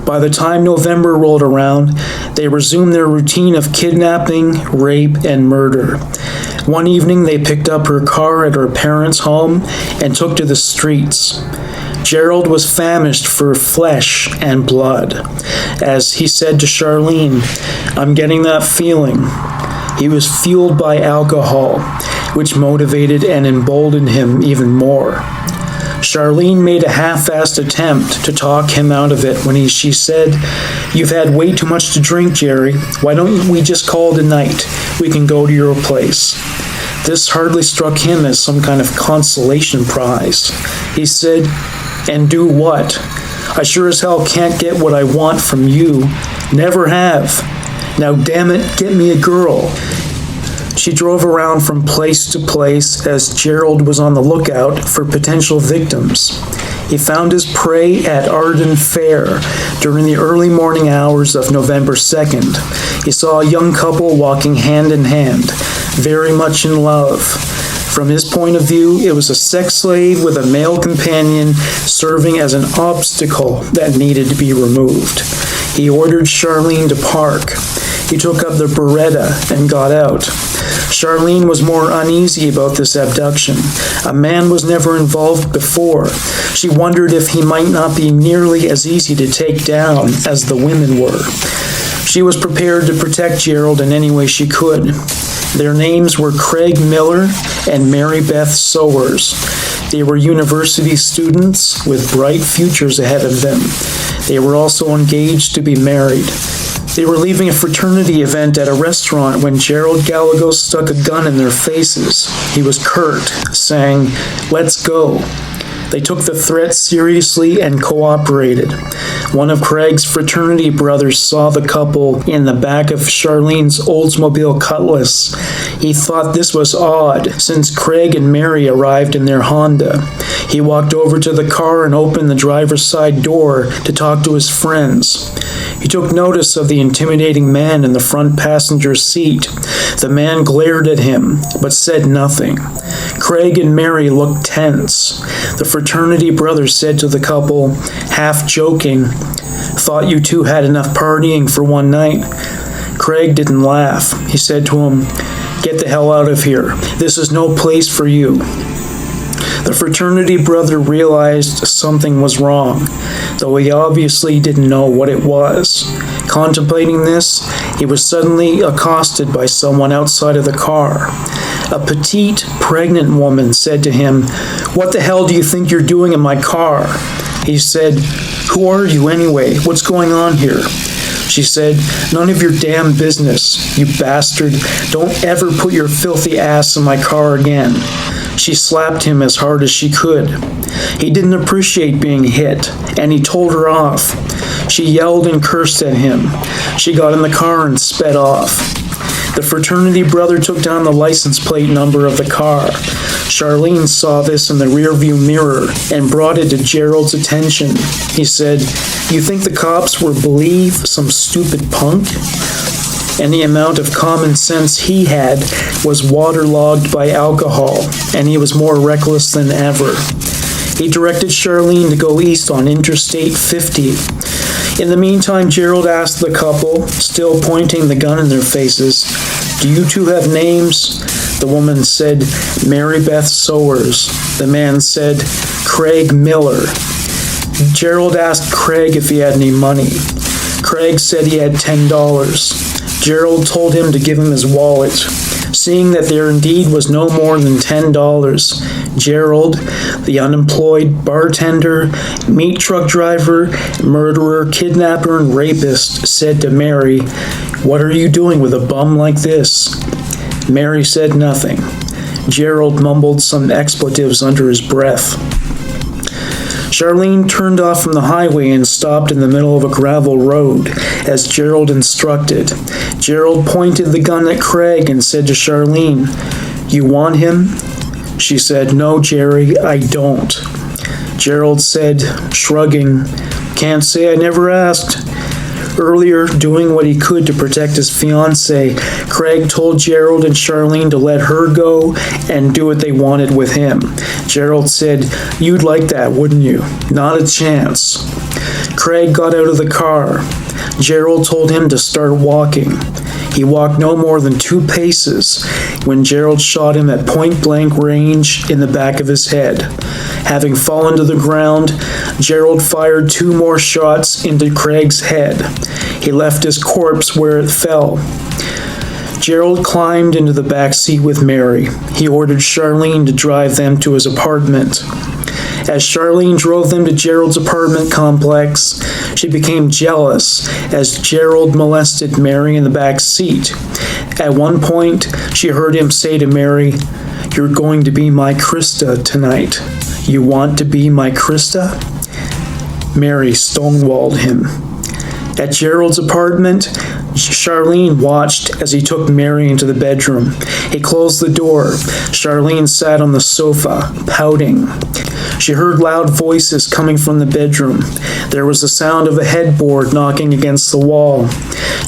By the time November rolled around, they resumed their routine of kidnapping, rape, and murder. One evening, they picked up her car at her parents' home and took to the streets. Gerald was famished for flesh and blood. As he said to Charlene, "I'm getting that feeling." He was fueled by alcohol, which motivated and emboldened him even more. Charlene made a half-assed attempt to talk him out of it when she said, "You've had way too much to drink, Jerry. Why don't we just call it a night? We can go to your place." This hardly struck him as some kind of consolation prize. He said, "And do what? I sure as hell can't get what I want from you. Never have. Now damn it, get me a girl. She drove around from place to place as Gerald was on the lookout for potential victims. He found his prey at Arden Fair during the early morning hours of November 2nd. He saw a young couple walking hand in hand, very much in love. From his point of view, it was a sex slave with a male companion serving as an obstacle that needed to be removed. He ordered Charlene to park. He took up the Beretta and got out. Charlene was more uneasy about this abduction. A man was never involved before. She wondered if he might not be nearly as easy to take down as the women were. She was prepared to protect Gerald in any way she could. Their names were Craig Miller and Mary Beth Sowers. They were university students with bright futures ahead of them. They were also engaged to be married. They were leaving a fraternity event at a restaurant when Gerald Gallego stuck a gun in their faces. He was curt, saying, "Let's go." They took the threat seriously and cooperated. One of Craig's fraternity brothers saw the couple in the back of Charlene's Oldsmobile Cutlass. He thought this was odd, since Craig and Mary arrived in their Honda. He walked over to the car and opened the driver's side door to talk to his friends. He took notice of the intimidating man in the front passenger seat. The man glared at him, but said nothing. Craig and Mary looked tense. The fraternity brother said to the couple, half joking, "Thought you two had enough partying for one night." Craig didn't laugh. He said to him, "Get the hell out of here. This is no place for you." The fraternity brother realized something was wrong, though he obviously didn't know what it was. Contemplating this, he was suddenly accosted by someone outside of the car. A petite, pregnant woman said to him, "What the hell do you think you're doing in my car?" He said, "Who are you anyway? What's going on here?" She said, "None of your damn business, you bastard. Don't ever put your filthy ass in my car again." She slapped him as hard as she could. He didn't appreciate being hit, and he told her off. She yelled and cursed at him. She got in the car and sped off. The fraternity brother took down the license plate number of the car. Charlene saw this in the rearview mirror and brought it to Gerald's attention. He said, "You think the cops will believe some stupid punk?" And the amount of common sense he had was waterlogged by alcohol, and he was more reckless than ever. He directed Charlene to go east on Interstate 50. In the meantime, Gerald asked the couple, still pointing the gun in their faces, "Do you two have names?" The woman said, "Mary Beth Sowers." The man said, "Craig Miller." Gerald asked Craig if he had any money. Craig said he had $10. Gerald told him to give him his wallet. Seeing that there indeed was no more than $10, Gerald, the unemployed bartender, meat truck driver, murderer, kidnapper, and rapist, said to Mary, "What are you doing with a bum like this?" Mary said nothing. Gerald mumbled some expletives under his breath. Charlene turned off from the highway and stopped in the middle of a gravel road, as Gerald instructed. Gerald pointed the gun at Craig and said to Charlene, "You want him?" She said, "No, Jerry, I don't." Gerald said, shrugging, "Can't say I never asked." Earlier, doing what he could to protect his fiancée, Craig told Gerald and Charlene to let her go and do what they wanted with him. Gerald said, "You'd like that, wouldn't you?" "Not a chance." Craig got out of the car. Gerald told him to start walking. He walked no more than 2 paces when Gerald shot him at point-blank range in the back of his head. Having fallen to the ground, Gerald fired 2 more shots into Craig's head. He left his corpse where it fell. Gerald climbed into the back seat with Mary. He ordered Charlene to drive them to his apartment. As Charlene drove them to Gerald's apartment complex, she became jealous as Gerald molested Mary in the back seat. At one point, she heard him say to Mary, "You're going to be my Krista tonight. You want to be my Krista?" Mary stonewalled him. At Gerald's apartment, Charlene watched as he took Mary into the bedroom. He closed the door. Charlene sat on the sofa, pouting. She heard loud voices coming from the bedroom. There was the sound of a headboard knocking against the wall.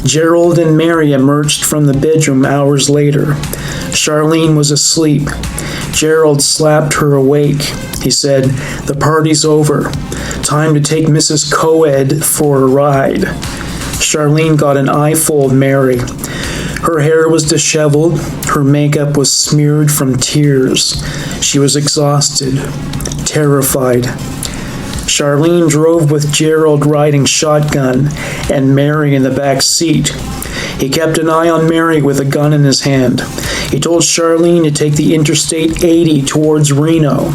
Gerald and Mary emerged from the bedroom hours later. Charlene was asleep. Gerald slapped her awake. He said, "The party's over. Time to take Mrs. Coed for a ride." Charlene got an eyeful of Mary. Her hair was disheveled. Her makeup was smeared from tears. She was exhausted, terrified. Charlene drove with Gerald riding shotgun and Mary in the back seat. He kept an eye on Mary with a gun in his hand. He told Charlene to take the Interstate 80 towards Reno.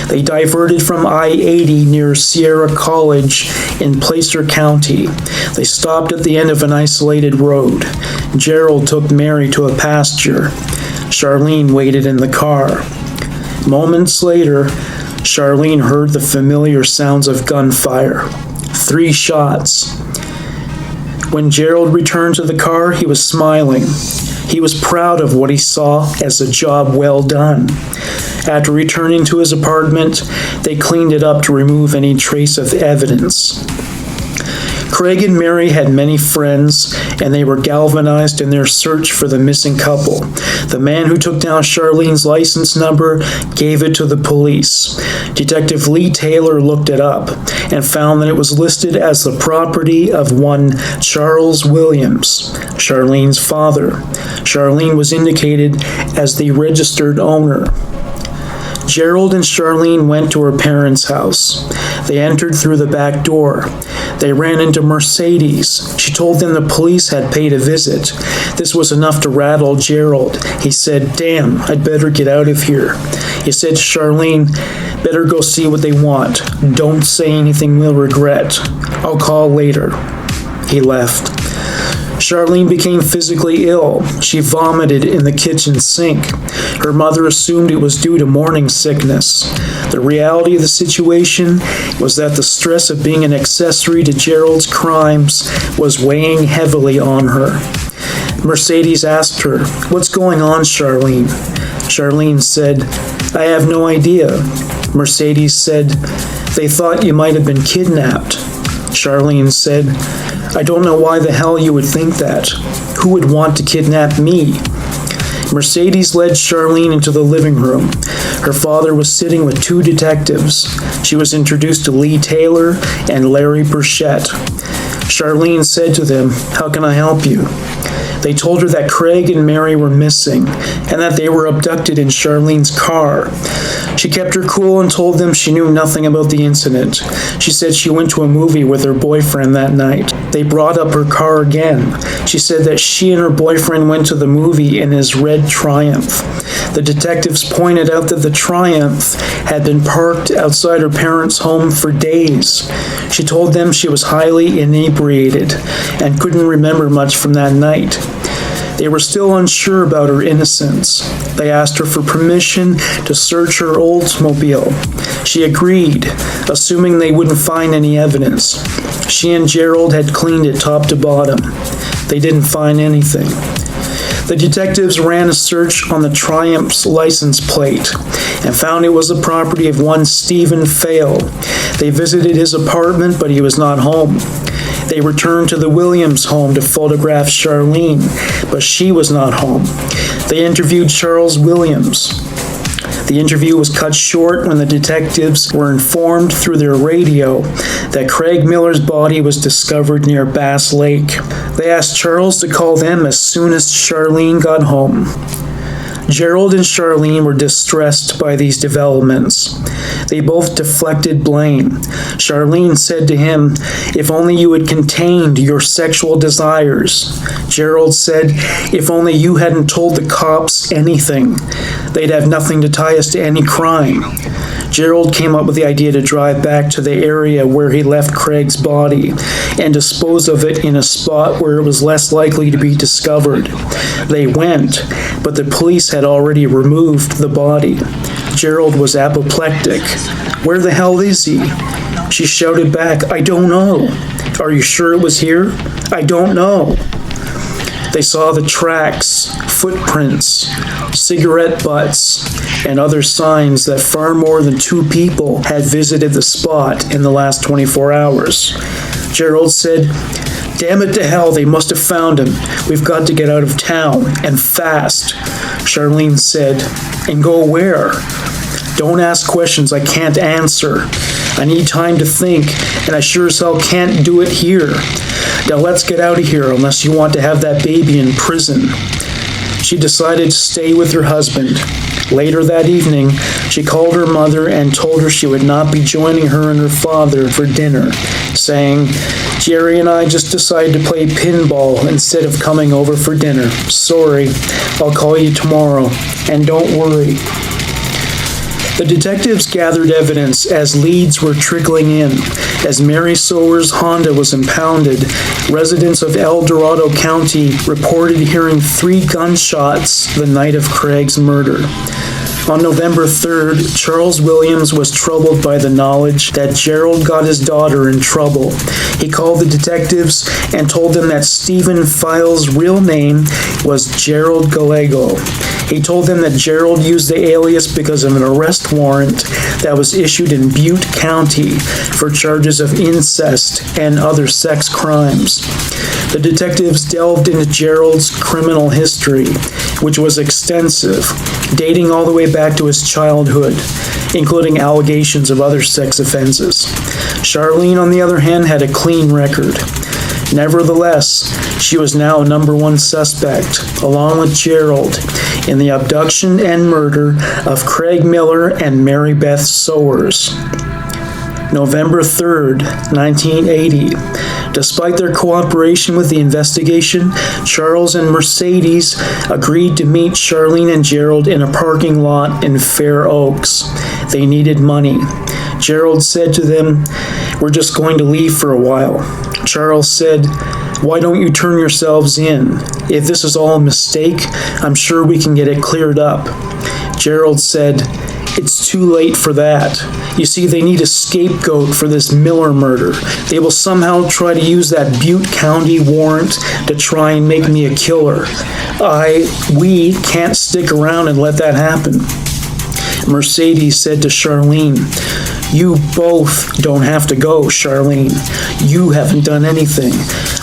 They diverted from I-80 near Sierra College in Placer County. They stopped at the end of an isolated road. Gerald took Mary to a pasture. Charlene waited in the car. Moments later, Charlene heard the familiar sounds of gunfire. 3 shots. When Gerald returned to the car, he was smiling. He was proud of what he saw as a job well done. After returning to his apartment, they cleaned it up to remove any trace of evidence. Craig and Mary had many friends, and they were galvanized in their search for the missing couple. The man who took down Charlene's license number gave it to the police. Detective Lee Taylor looked it up and found that it was listed as the property of one Charles Williams, Charlene's father. Charlene was indicated as the registered owner. Gerald and Charlene went to her parents' house. They entered through the back door. They ran into Mercedes. She told them the police had paid a visit. This was enough to rattle Gerald. He said, "Damn, I'd better get out of here." He said to Charlene, "Better go see what they want. Don't say anything we'll regret. I'll call later." He left. Charlene became physically ill. She vomited in the kitchen sink. Her mother assumed it was due to morning sickness. The reality of the situation was that the stress of being an accessory to Gerald's crimes was weighing heavily on her. Mercedes asked her, "What's going on, Charlene?" Charlene said, "I have no idea." Mercedes said, "They thought you might have been kidnapped." Charlene said, "I don't know why the hell you would think that. Who would want to kidnap me?" Mercedes led Charlene into the living room. Her father was sitting with 2 detectives. She was introduced to Lee Taylor and Larry Burchett. Charlene said to them, "How can I help you?" They told her that Craig and Mary were missing and that they were abducted in Charlene's car. She kept her cool and told them she knew nothing about the incident. She said she went to a movie with her boyfriend that night. They brought up her car again. She said that she and her boyfriend went to the movie in his red Triumph. The detectives pointed out that the Triumph had been parked outside her parents' home for days. She told them she was highly inebriated and couldn't remember much from that night. They were still unsure about her innocence. They asked her for permission to search her Oldsmobile. She agreed, assuming they wouldn't find any evidence. She and Gerald had cleaned it top to bottom. They didn't find anything. The detectives ran a search on the Triumph's license plate and found it was the property of one Stephen Fail. They visited his apartment, but he was not home. They returned to the Williams home to photograph Charlene, but she was not home. They interviewed Charles Williams. The interview was cut short when the detectives were informed through their radio that Craig Miller's body was discovered near Bass Lake. They asked Charles to call them as soon as Charlene got home. Gerald and Charlene were distressed by these developments. They both deflected blame. Charlene said to him, "If only you had contained your sexual desires." Gerald said, "If only you hadn't told the cops anything. They'd have nothing to tie us to any crime." Gerald came up with the idea to drive back to the area where he left Craig's body and dispose of it in a spot where it was less likely to be discovered. They went, but the police had already removed the body. Gerald was apoplectic. "Where the hell is he?" She shouted back, "I don't know." "Are you sure it was here?" "I don't know." They saw the tracks, footprints, cigarette butts, and other signs that far more than 2 people had visited the spot in the last 24 hours. Gerald said, "Damn it to hell, they must have found him. We've got to get out of town, and fast." Charlene said, "And go where?" "Don't ask questions I can't answer. I need time to think, and I sure as hell can't do it here. Now let's get out of here unless you want to have that baby in prison." She decided to stay with her husband. Later that evening, she called her mother and told her she would not be joining her and her father for dinner, saying, "Jerry and I just decided to play pinball instead of coming over for dinner. Sorry, I'll call you tomorrow, and don't worry." The detectives gathered evidence as leads were trickling in. As Mary Sower's Honda was impounded, residents of El Dorado County reported hearing 3 gunshots the night of Craig's murder. On November 3rd, Charles Williams was troubled by the knowledge that Gerald got his daughter in trouble. He called the detectives and told them that Stephen Files' real name was Gerald Gallego. He told them that Gerald used the alias because of an arrest warrant that was issued in Butte County for charges of incest and other sex crimes. The detectives delved into Gerald's criminal history, which was extensive, dating all the way back to his childhood, including allegations of other sex offenses. Charlene, on the other hand, had a clean record. Nevertheless, she was now #1 suspect, along with Gerald, in the abduction and murder of Craig Miller and Mary Beth Sowers. November 3rd, 1980. Despite their cooperation with the investigation, Charles and Mercedes agreed to meet Charlene and Gerald in a parking lot in Fair Oaks. They needed money. Gerald said to them, "We're just going to leave for a while." Charles said, "Why don't you turn yourselves in? If this is all a mistake, I'm sure we can get it cleared up." Gerald said, "It's too late for that. You see, they need a scapegoat for this Miller murder. They will somehow try to use that Butte County warrant to try and make me a killer. We can't stick around and let that happen." Mercedes said to Charlene, "You both don't have to go, Charlene. You haven't done anything.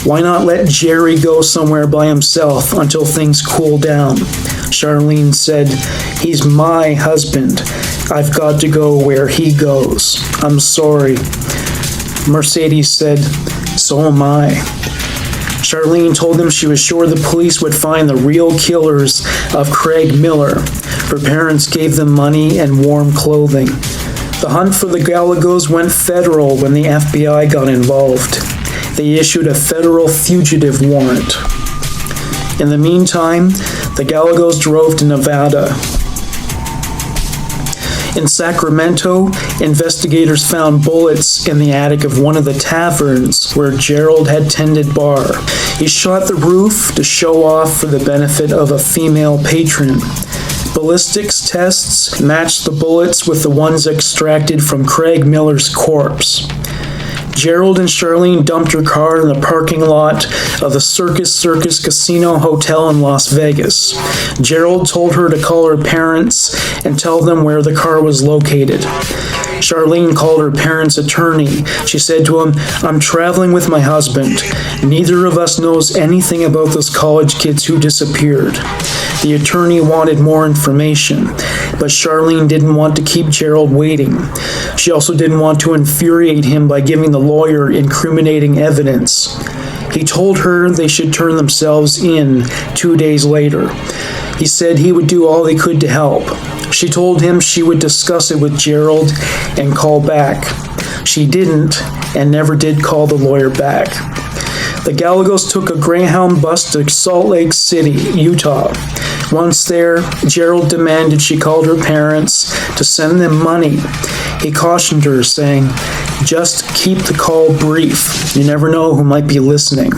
Why not let Jerry go somewhere by himself until things cool down?" Charlene said, "He's my husband. I've got to go where he goes. I'm sorry." Mercedes said, "So am I." Charlene told them she was sure the police would find the real killers of Craig Miller. Her parents gave them money and warm clothing. The hunt for the Gallegos went federal when the FBI got involved. They issued a federal fugitive warrant. In the meantime, the Gallegos drove to Nevada. In Sacramento, investigators found bullets in the attic of one of the taverns where Gerald had tended bar. He shot the roof to show off for the benefit of a female patron. Ballistics tests matched the bullets with the ones extracted from Craig Miller's corpse. Gerald and Charlene dumped her car in the parking lot of the Circus Casino Hotel in Las Vegas. Gerald told her to call her parents and tell them where the car was located. Charlene called her parents' attorney. She said to him, "I'm traveling with my husband. Neither of us knows anything about those college kids who disappeared." The attorney wanted more information, but Charlene didn't want to keep Gerald waiting. She also didn't want to infuriate him by giving the lawyer incriminating evidence. He told her they should turn themselves in 2 days later. He said he would do all he could to help. She told him she would discuss it with Gerald and call back. She didn't, and never did call the lawyer back. The Gallegos took a Greyhound bus to Salt Lake City, Utah. Once there, Gerald demanded she called her parents to send them money. He cautioned her, saying, "Just keep the call brief. You never know who might be listening."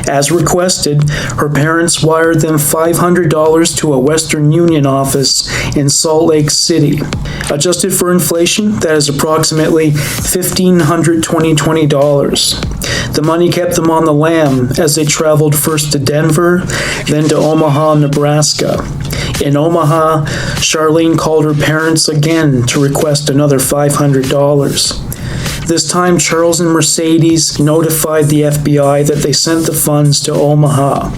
As requested, her parents wired them $500 to a Western Union office in Salt Lake City. Adjusted for inflation, that is approximately $1,520. The money kept them on the lam as they traveled first to Denver, then to Omaha, Nebraska. In Omaha, Charlene called her parents again to request another $500. This time, Charles and Mercedes notified the FBI that they sent the funds to Omaha.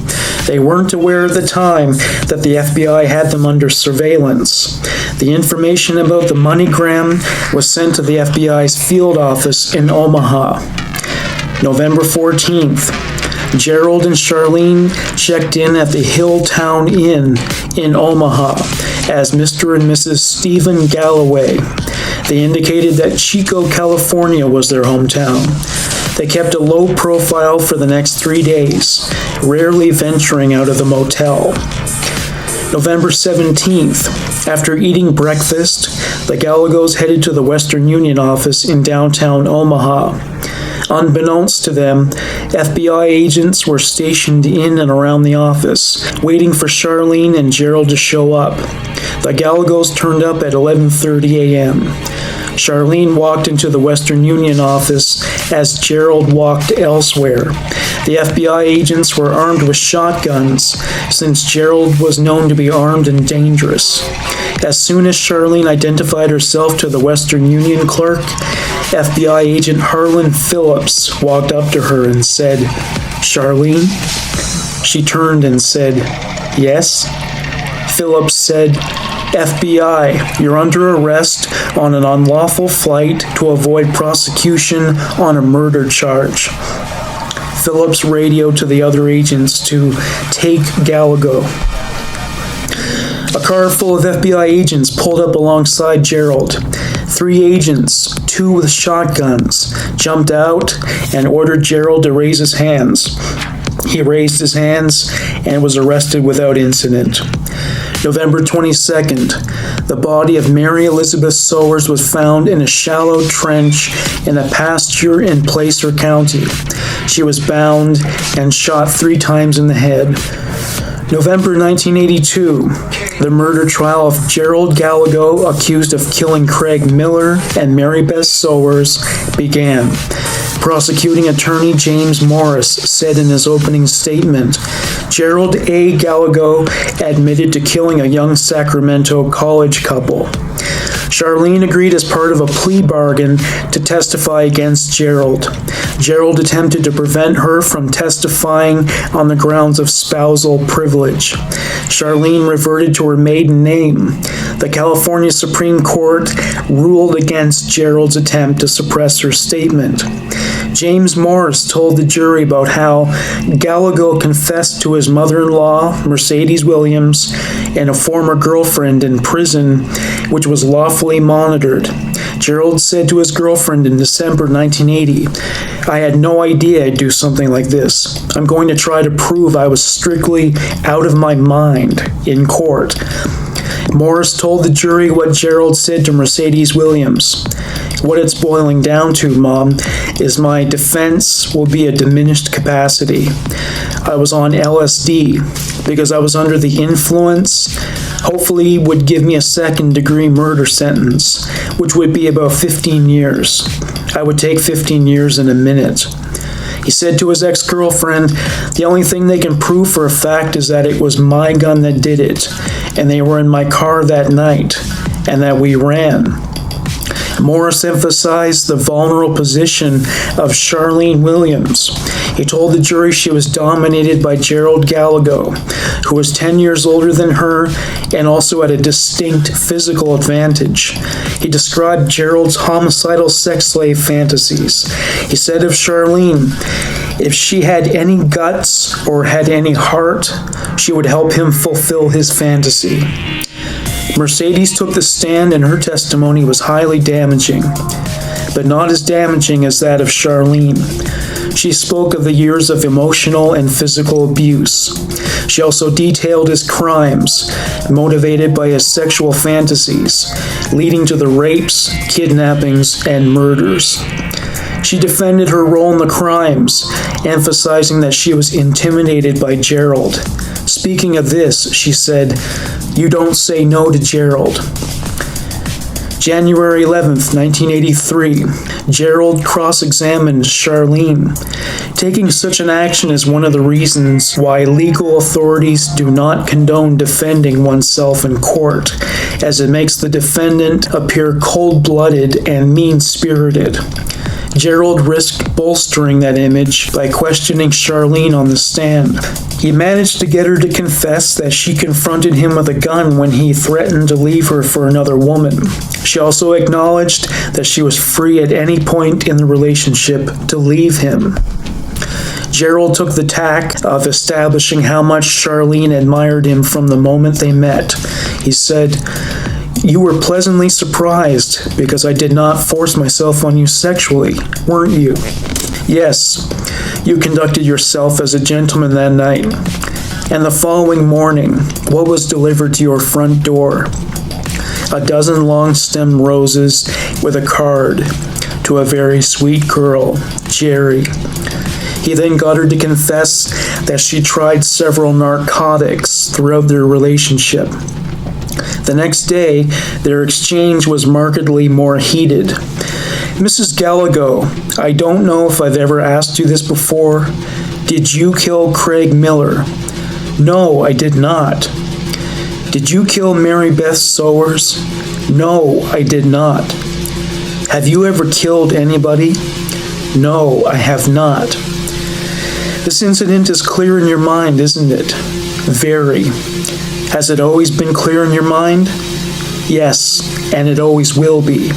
They weren't aware at the time that the FBI had them under surveillance. The information about the MoneyGram was sent to the FBI's field office in Omaha. November 14th, Gerald and Charlene checked in at the Hilltown Inn in Omaha as Mr. and Mrs. Stephen Galloway. They indicated that Chico, California was their hometown. They kept a low profile for the next 3 days, rarely venturing out of the motel. November 17th, after eating breakfast, the Gallegos headed to the Western Union office in downtown Omaha. Unbeknownst to them, FBI agents were stationed in and around the office, waiting for Charlene and Gerald to show up. The Gallegos turned up at 11:30 a.m. Charlene walked into the Western Union office as Gerald walked elsewhere. The FBI agents were armed with shotguns, since Gerald was known to be armed and dangerous. As soon as Charlene identified herself to the Western Union clerk, FBI agent Harlan Phillips walked up to her and said, "Charlene?" She turned and said, "Yes?" Phillips said, "FBI, you're under arrest on an unlawful flight to avoid prosecution on a murder charge." Phillips radioed to the other agents to take Gallego. A car full of FBI agents pulled up alongside Gerald. 3 agents, 2 with shotguns, jumped out and ordered Gerald to raise his hands. He raised his hands and was arrested without incident. November 22nd, the body of Mary Elizabeth Sowers was found in a shallow trench in a pasture in Placer County. She was bound and shot 3 times in the head. November 1982, the murder trial of Gerald Gallego, accused of killing Craig Miller and Mary Beth Sowers, began. Prosecuting attorney James Morris said in his opening statement, Gerald A. Gallego admitted to killing a young Sacramento college couple. Charlene agreed as part of a plea bargain to testify against Gerald. Gerald attempted to prevent her from testifying on the grounds of spousal privilege. Charlene reverted to her maiden name. The California Supreme Court ruled against Gerald's attempt to suppress her statement. James Morris told the jury about how Gallego confessed to his mother-in-law, Mercedes Williams, and a former girlfriend in prison, which was lawfully monitored. Gerald said to his girlfriend in December 1980, "I had no idea I'd do something like this. I'm going to try to prove I was strictly out of my mind in court." Morris told the jury what Gerald said to Mercedes Williams. "What it's boiling down to, Mom, is my defense will be a diminished capacity. I was on LSD because I was under the influence. Hopefully would give me a second-degree murder sentence, which would be about 15 years. I would take 15 years in a minute." He said to his ex-girlfriend, "The only thing they can prove for a fact is that it was my gun that did it, and they were in my car that night, and that we ran." Morris emphasized the vulnerable position of Charlene Williams. He told the jury she was dominated by Gerald Gallego, who was 10 years older than her and also had a distinct physical advantage. He described Gerald's homicidal sex slave fantasies. He said of Charlene, if she had any guts or had any heart, she would help him fulfill his fantasy. Mercedes took the stand and her testimony was highly damaging, but not as damaging as that of Charlene. She spoke of the years of emotional and physical abuse. She also detailed his crimes, motivated by his sexual fantasies, leading to the rapes, kidnappings, and murders. She defended her role in the crimes, emphasizing that she was intimidated by Gerald. Speaking of this, she said, "You don't say no to Gerald." January 11th, 1983, Gerald cross-examined Charlene. Taking such an action is one of the reasons why legal authorities do not condone defending oneself in court, as it makes the defendant appear cold-blooded and mean-spirited. Gerald risked bolstering that image by questioning Charlene on the stand. He managed to get her to confess that she confronted him with a gun when he threatened to leave her for another woman. She also acknowledged that she was free at any point in the relationship to leave him. Gerald took the tack of establishing how much Charlene admired him from the moment they met. He said, "You were pleasantly surprised because I did not force myself on you sexually, weren't you?" "Yes, you conducted yourself as a gentleman that night." "And the following morning, what was delivered to your front door?" "A dozen long-stemmed roses with a card, to a very sweet girl, Jerry." He then got her to confess that she tried several narcotics throughout their relationship. The next day, their exchange was markedly more heated. "Mrs. Gallego, I don't know if I've ever asked you this before. Did you kill Craig Miller?" "No, I did not." "Did you kill Mary Beth Sowers?" "No, I did not." "Have you ever killed anybody?" "No, I have not." This incident is clear in your mind, isn't it? Very. Has it always been clear in your mind? Yes, and it always will be.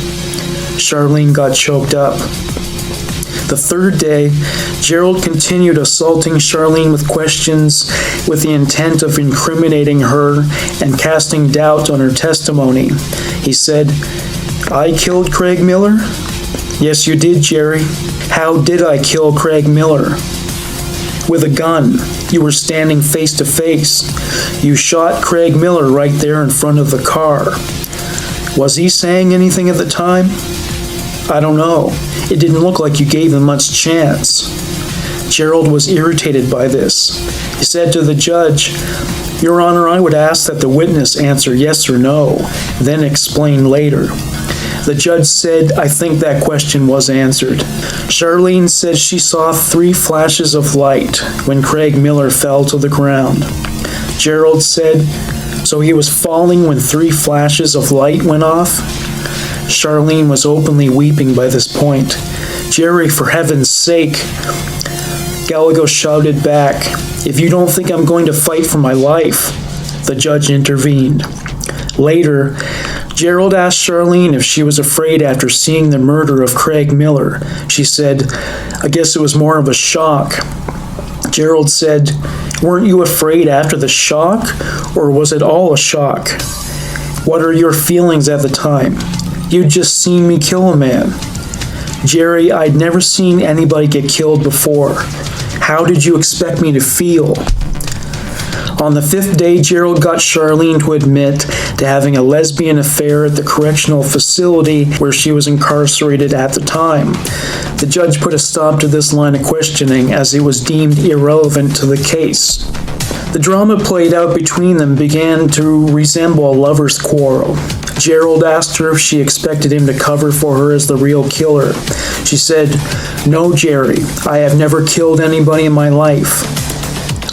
Charlene got choked up. The third day, Gerald continued assaulting Charlene with questions with the intent of incriminating her and casting doubt on her testimony. He said, "I killed Craig Miller?" "Yes, you did, Jerry." "How did I kill Craig Miller?" "With a gun. You were standing face to face. You shot Craig Miller right there in front of the car." "Was he saying anything at the time?" "I don't know. It didn't look like you gave him much chance." Gerald was irritated by this. He said to the judge, "Your Honor, I would ask that the witness answer yes or no, then explain later." The judge said, "I think that question was answered." Charlene said she saw 3 flashes of light when Craig Miller fell to the ground. Gerald said, "So he was falling when 3 flashes of light went off?" Charlene was openly weeping by this point. "Jerry, for heaven's sake!" Gallego shouted back, "If you don't think I'm going to fight for my life." The judge intervened. Later, Gerald asked Charlene if she was afraid after seeing the murder of Craig Miller. She said, "I guess it was more of a shock." Gerald said, "Weren't you afraid after the shock, or was it all a shock? What are your feelings at the time? You'd just seen me kill a man." "Jerry, I'd never seen anybody get killed before. How did you expect me to feel?" On the 5th day, Gerald got Charlene to admit to having a lesbian affair at the correctional facility where she was incarcerated at the time. The judge put a stop to this line of questioning as it was deemed irrelevant to the case. The drama played out between them began to resemble a lover's quarrel. Gerald asked her if she expected him to cover for her as the real killer. She said, "No, Jerry, I have never killed anybody in my life."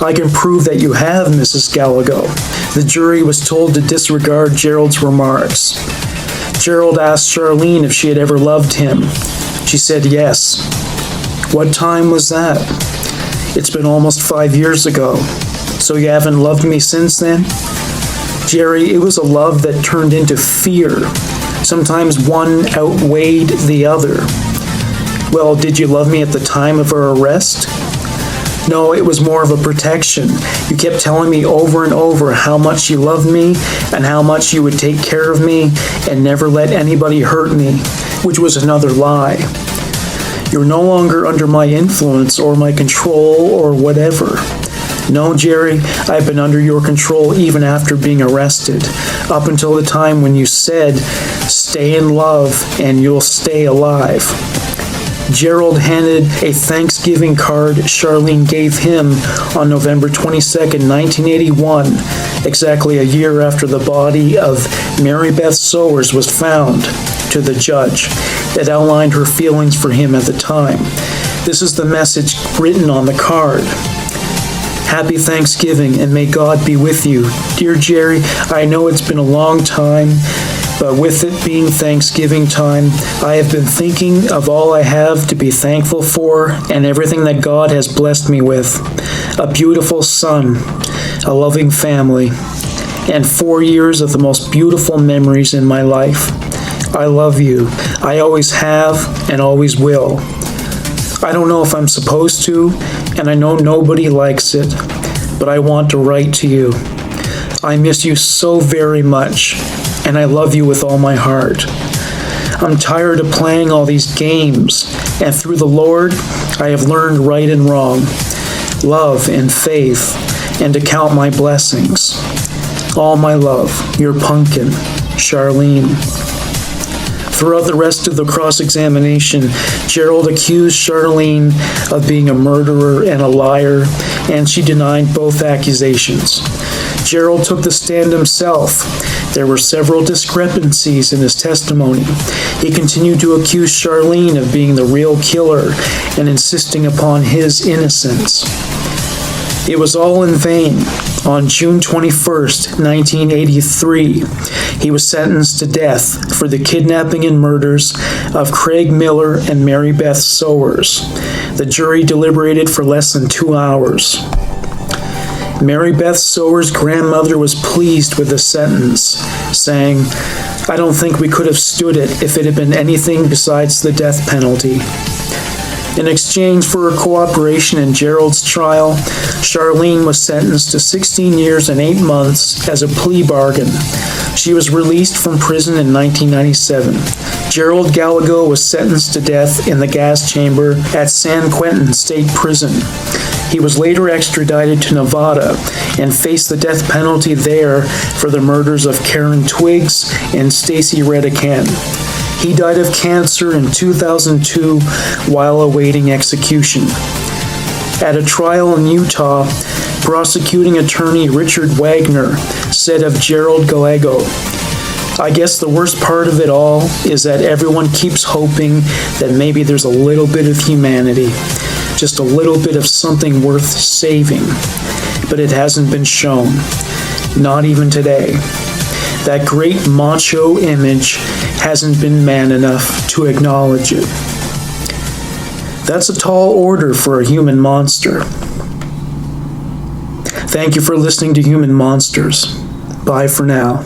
"I can prove that you have, Mrs. Gallego." The jury was told to disregard Gerald's remarks. Gerald asked Charlene if she had ever loved him. She said yes. "What time was that?" "It's been almost 5 years ago." "So you haven't loved me since then?" "Jerry, it was a love that turned into fear. Sometimes one outweighed the other." "Well, did you love me at the time of our arrest?" "No, it was more of a protection. You kept telling me over and over how much you loved me and how much you would take care of me and never let anybody hurt me, which was another lie. You're no longer under my influence or my control or whatever." "No, Jerry, I've been under your control even after being arrested, up until the time when you said, 'Stay in love and you'll stay alive.'" Gerald handed a Thanksgiving card Charlene gave him on November 22nd, 1981, exactly a year after the body of Mary Beth Sowers was found, to the judge. It outlined her feelings for him at the time. This is the message written on the card. Happy Thanksgiving, and may God be with you. Dear Jerry, I know it's been a long time, but with it being Thanksgiving time, I have been thinking of all I have to be thankful for and everything that God has blessed me with. A beautiful son, a loving family, and 4 years of the most beautiful memories in my life. I love you. I always have and always will. I don't know if I'm supposed to, and I know nobody likes it, but I want to write to you. I miss you so very much, and I love you with all my heart. I'm tired of playing all these games, and through the Lord, I have learned right and wrong, love and faith, and to count my blessings. All my love, your pumpkin, Charlene. Throughout the rest of the cross-examination, Gerald accused Charlene of being a murderer and a liar, and she denied both accusations. Gerald took the stand himself. There were several discrepancies in his testimony. He continued to accuse Charlene of being the real killer and insisting upon his innocence. It was all in vain. On June 21st, 1983, he was sentenced to death for the kidnapping and murders of Craig Miller and Mary Beth Sowers. The jury deliberated for less than 2 hours. Mary Beth Sowers' grandmother was pleased with the sentence, saying, "I don't think we could have stood it if it had been anything besides the death penalty." In exchange for her cooperation in Gerald's trial, Charlene was sentenced to 16 years and 8 months as a plea bargain. She was released from prison in 1997. Gerald Gallego was sentenced to death in the gas chamber at San Quentin State Prison. He was later extradited to Nevada and faced the death penalty there for the murders of Karen Twiggs and Stacy Redican. He died of cancer in 2002 while awaiting execution. At a trial in Utah, prosecuting attorney Richard Wagner said of Gerald Gallego, "I guess the worst part of it all is that everyone keeps hoping that maybe there's a little bit of humanity, just a little bit of something worth saving, but it hasn't been shown, not even today. That great macho image hasn't been man enough to acknowledge it." That's a tall order for a human monster. Thank you for listening to Human Monsters. Bye for now.